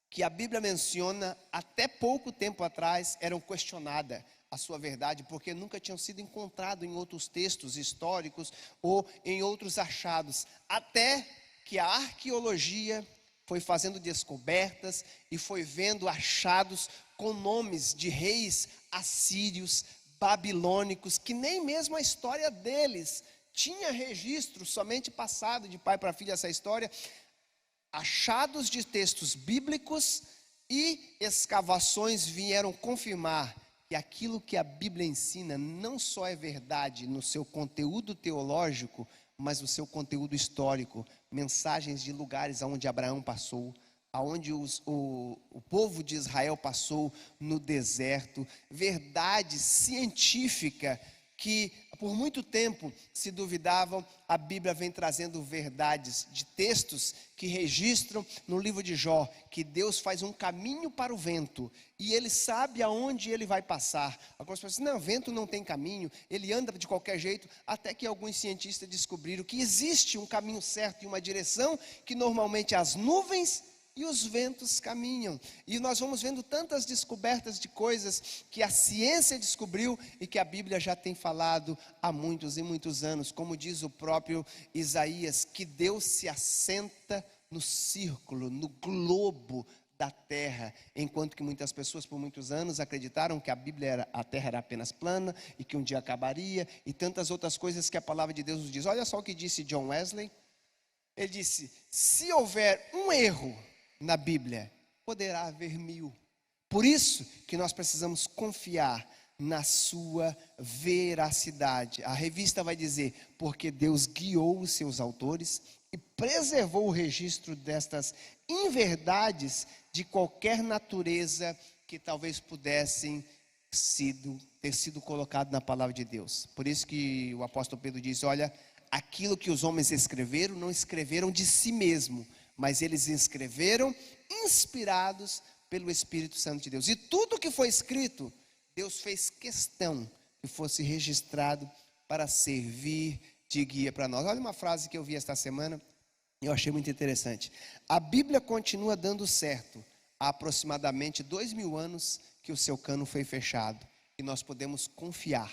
que a Bíblia menciona, até pouco tempo atrás, eram questionadas a sua verdade, porque nunca tinham sido encontrados em outros textos históricos ou em outros achados, até que a arqueologia foi fazendo descobertas e foi vendo achados com nomes de reis assírios, babilônicos, que nem mesmo a história deles tinha registro, somente passado de pai para filho essa história, achados de textos bíblicos e escavações vieram confirmar que aquilo que a Bíblia ensina não só é verdade no seu conteúdo teológico, mas no seu conteúdo histórico, mensagens de lugares onde Abraão passou, aonde o povo de Israel passou no deserto, verdade científica que por muito tempo se duvidavam, a Bíblia vem trazendo verdades de textos que registram no livro de Jó, que Deus faz um caminho para o vento, e Ele sabe aonde Ele vai passar. Algumas pessoas dizem, não, vento não tem caminho, ele anda de qualquer jeito, até que alguns cientistas descobriram que existe um caminho certo e uma direção, que normalmente as nuvens e os ventos caminham, e nós vamos vendo tantas descobertas de coisas que a ciência descobriu e que a Bíblia já tem falado há muitos e muitos anos, como diz o próprio Isaías, que Deus se assenta no círculo, no globo da terra, enquanto que muitas pessoas por muitos anos acreditaram que a terra era apenas plana e que um dia acabaria, e tantas outras coisas que a palavra de Deus nos diz. Olha só o que disse John Wesley. Ele disse, se houver um erro na Bíblia, poderá haver 1000. Por isso que nós precisamos confiar na sua veracidade. A revista vai dizer, porque Deus guiou os seus autores e preservou o registro destas inverdades de qualquer natureza que talvez pudessem ter sido colocado na palavra de Deus. Por isso que o apóstolo Pedro diz, olha, aquilo que os homens escreveram, não escreveram de si mesmo, mas eles escreveram inspirados pelo Espírito Santo de Deus. E tudo que foi escrito, Deus fez questão que fosse registrado para servir de guia para nós. Olha uma frase que eu vi esta semana, e eu achei muito interessante. A Bíblia continua dando certo há aproximadamente 2000 anos que o seu cano foi fechado. E nós podemos confiar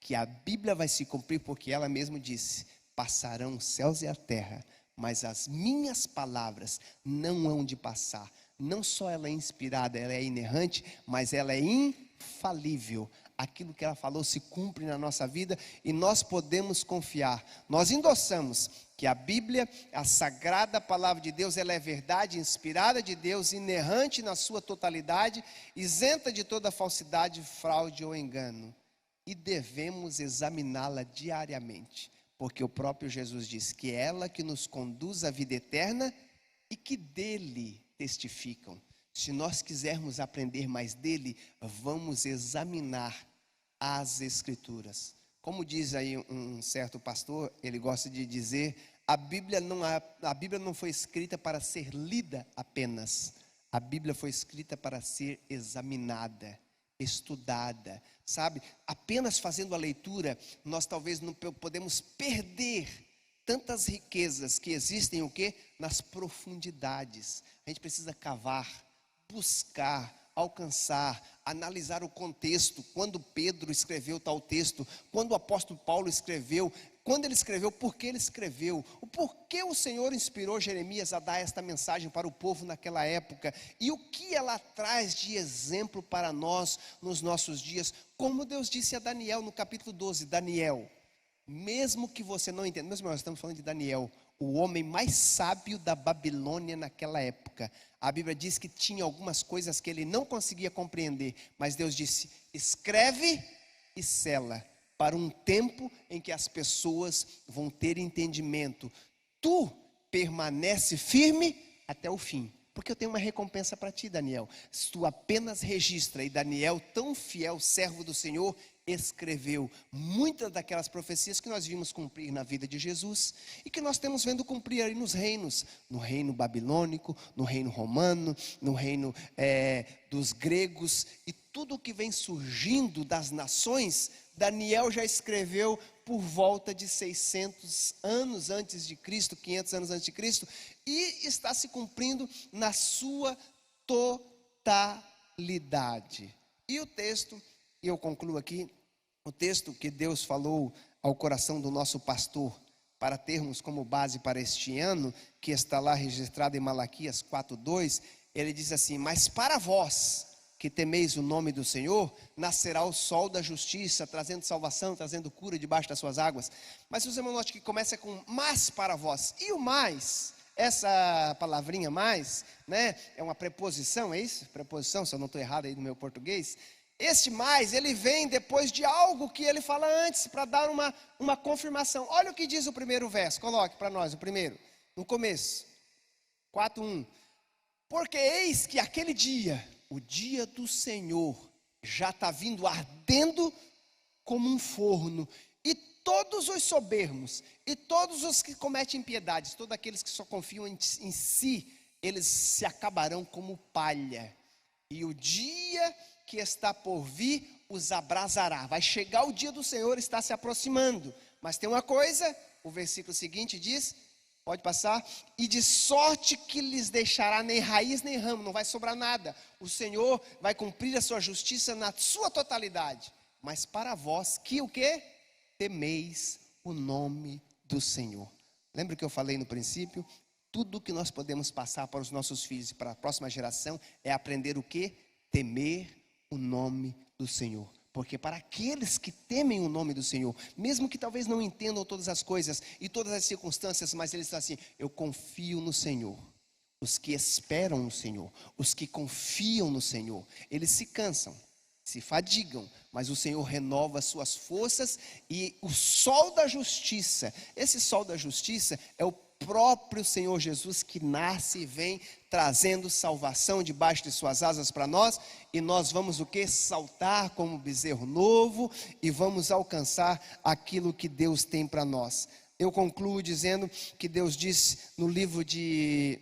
que a Bíblia vai se cumprir, porque ela mesma disse, passarão os céus e a terra, mas as minhas palavras não hão de passar. Não só ela é inspirada, ela é inerrante, mas ela é infalível. Aquilo que ela falou se cumpre na nossa vida e nós podemos confiar. Nós endossamos que a Bíblia, a sagrada palavra de Deus, ela é verdade, inspirada de Deus, inerrante na sua totalidade, isenta de toda falsidade, fraude ou engano. E devemos examiná-la diariamente. Porque o próprio Jesus diz que é ela que nos conduz à vida eterna e que dele testificam. Se nós quisermos aprender mais dele, vamos examinar as Escrituras. Como diz aí um certo pastor, ele gosta de dizer, a Bíblia não foi escrita para ser lida apenas. A Bíblia foi escrita para ser examinada, estudada, sabe? Apenas fazendo a leitura, nós talvez não podemos perder tantas riquezas que existem o quê? Nas profundidades. A gente precisa cavar, buscar, alcançar, analisar o contexto, quando Pedro escreveu tal texto, quando o apóstolo Paulo escreveu, quando ele escreveu, por que ele escreveu, o porquê o Senhor inspirou Jeremias a dar esta mensagem para o povo naquela época, e o que ela traz de exemplo para nós nos nossos dias, como Deus disse a Daniel no capítulo 12, Daniel, mesmo que você não entenda, meus irmãos, estamos falando de Daniel, o homem mais sábio da Babilônia naquela época. A Bíblia diz que tinha algumas coisas que ele não conseguia compreender, mas Deus disse, escreve e sela, para um tempo em que as pessoas vão ter entendimento. Tu permanece firme até o fim, porque eu tenho uma recompensa para ti, Daniel. Se tu apenas registra, e Daniel, tão fiel servo do Senhor, escreveu muitas daquelas profecias que nós vimos cumprir na vida de Jesus e que nós temos vendo cumprir aí nos reinos, no reino babilônico, no reino romano, no reino dos gregos, e tudo que vem surgindo das nações, Daniel já escreveu por volta de 600 anos antes de Cristo, 500 anos antes de Cristo, e está se cumprindo na sua totalidade. E o texto, e eu concluo aqui, o texto que Deus falou ao coração do nosso pastor, para termos como base para este ano, que está lá registrado em Malaquias 4:2, ele diz assim, mas para vós que temeis o nome do Senhor, nascerá o sol da justiça, trazendo salvação, trazendo cura debaixo das suas águas. Mas os irmãos notem que começa com mas para vós, e o mais, essa palavrinha mais, né, é uma preposição, é isso? Preposição, se eu não estou errado aí no meu português. Este mais, ele vem depois de algo que ele fala antes, para dar uma confirmação. Olha o que diz o primeiro verso, coloque para nós o primeiro, no começo, 4:1. Porque eis que aquele dia, o dia do Senhor, já está vindo ardendo como um forno, e todos os soberbos, e todos os que cometem impiedades, todos aqueles que só confiam em si, eles se acabarão como palha, e o dia que está por vir os abrasará. Vai chegar o dia do Senhor, está se aproximando. Mas tem uma coisa, o versículo seguinte diz, pode passar, e de sorte que lhes deixará nem raiz nem ramo, não vai sobrar nada. O Senhor vai cumprir a sua justiça na sua totalidade. Mas para vós, que o quê? Temeis o nome do Senhor. Lembra que eu falei no princípio? Tudo que nós podemos passar para os nossos filhos e para a próxima geração é aprender o quê? Temer o nome do Senhor, porque para aqueles que temem o nome do Senhor, mesmo que talvez não entendam todas as coisas e todas as circunstâncias, mas eles estão assim, eu confio no Senhor. Os que esperam no Senhor, os que confiam no Senhor, eles se cansam, se fadigam, mas o Senhor renova as suas forças, e o sol da justiça, esse sol da justiça é o próprio Senhor Jesus que nasce e vem trazendo salvação debaixo de suas asas para nós, e nós vamos o que? Saltar como bezerro novo, e vamos alcançar aquilo que Deus tem para nós. Eu concluo dizendo que Deus disse no livro de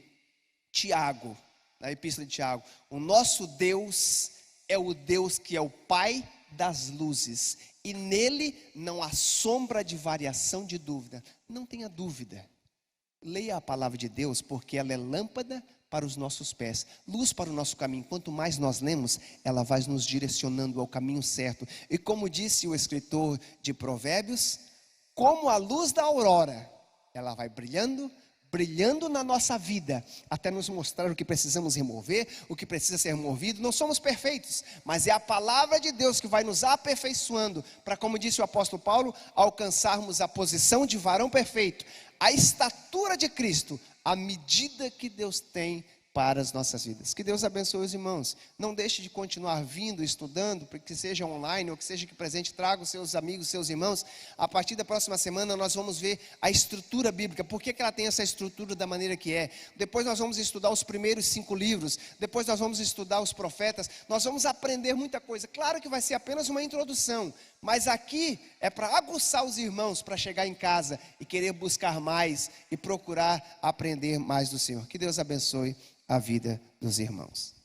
Tiago, na epístola de Tiago, o nosso Deus é o Deus que é o Pai das luzes, e nele não há sombra de variação de dúvida. Não tenha dúvida. Leia a palavra de Deus, porque ela é lâmpada para os nossos pés, luz para o nosso caminho. Quanto mais nós lemos, ela vai nos direcionando ao caminho certo. E como disse o escritor de Provérbios, como a luz da aurora, ela vai brilhando, brilhando na nossa vida, até nos mostrar o que precisamos remover, o que precisa ser removido. Não somos perfeitos, mas é a palavra de Deus que vai nos aperfeiçoando, para, como disse o apóstolo Paulo, alcançarmos a posição de varão perfeito, a estatura de Cristo, a medida que Deus tem para as nossas vidas. Que Deus abençoe os irmãos. Não deixe de continuar vindo, estudando, que seja online ou que seja que presente, traga os seus amigos, seus irmãos. A partir da próxima semana nós vamos ver a estrutura bíblica. Por que ela tem essa estrutura da maneira que é? Depois nós vamos estudar os primeiros 5 livros. Depois nós vamos estudar os profetas. Nós vamos aprender muita coisa. Claro que vai ser apenas uma introdução, mas aqui é para aguçar os irmãos, para chegar em casa e querer buscar mais e procurar aprender mais do Senhor. Que Deus abençoe a vida dos irmãos.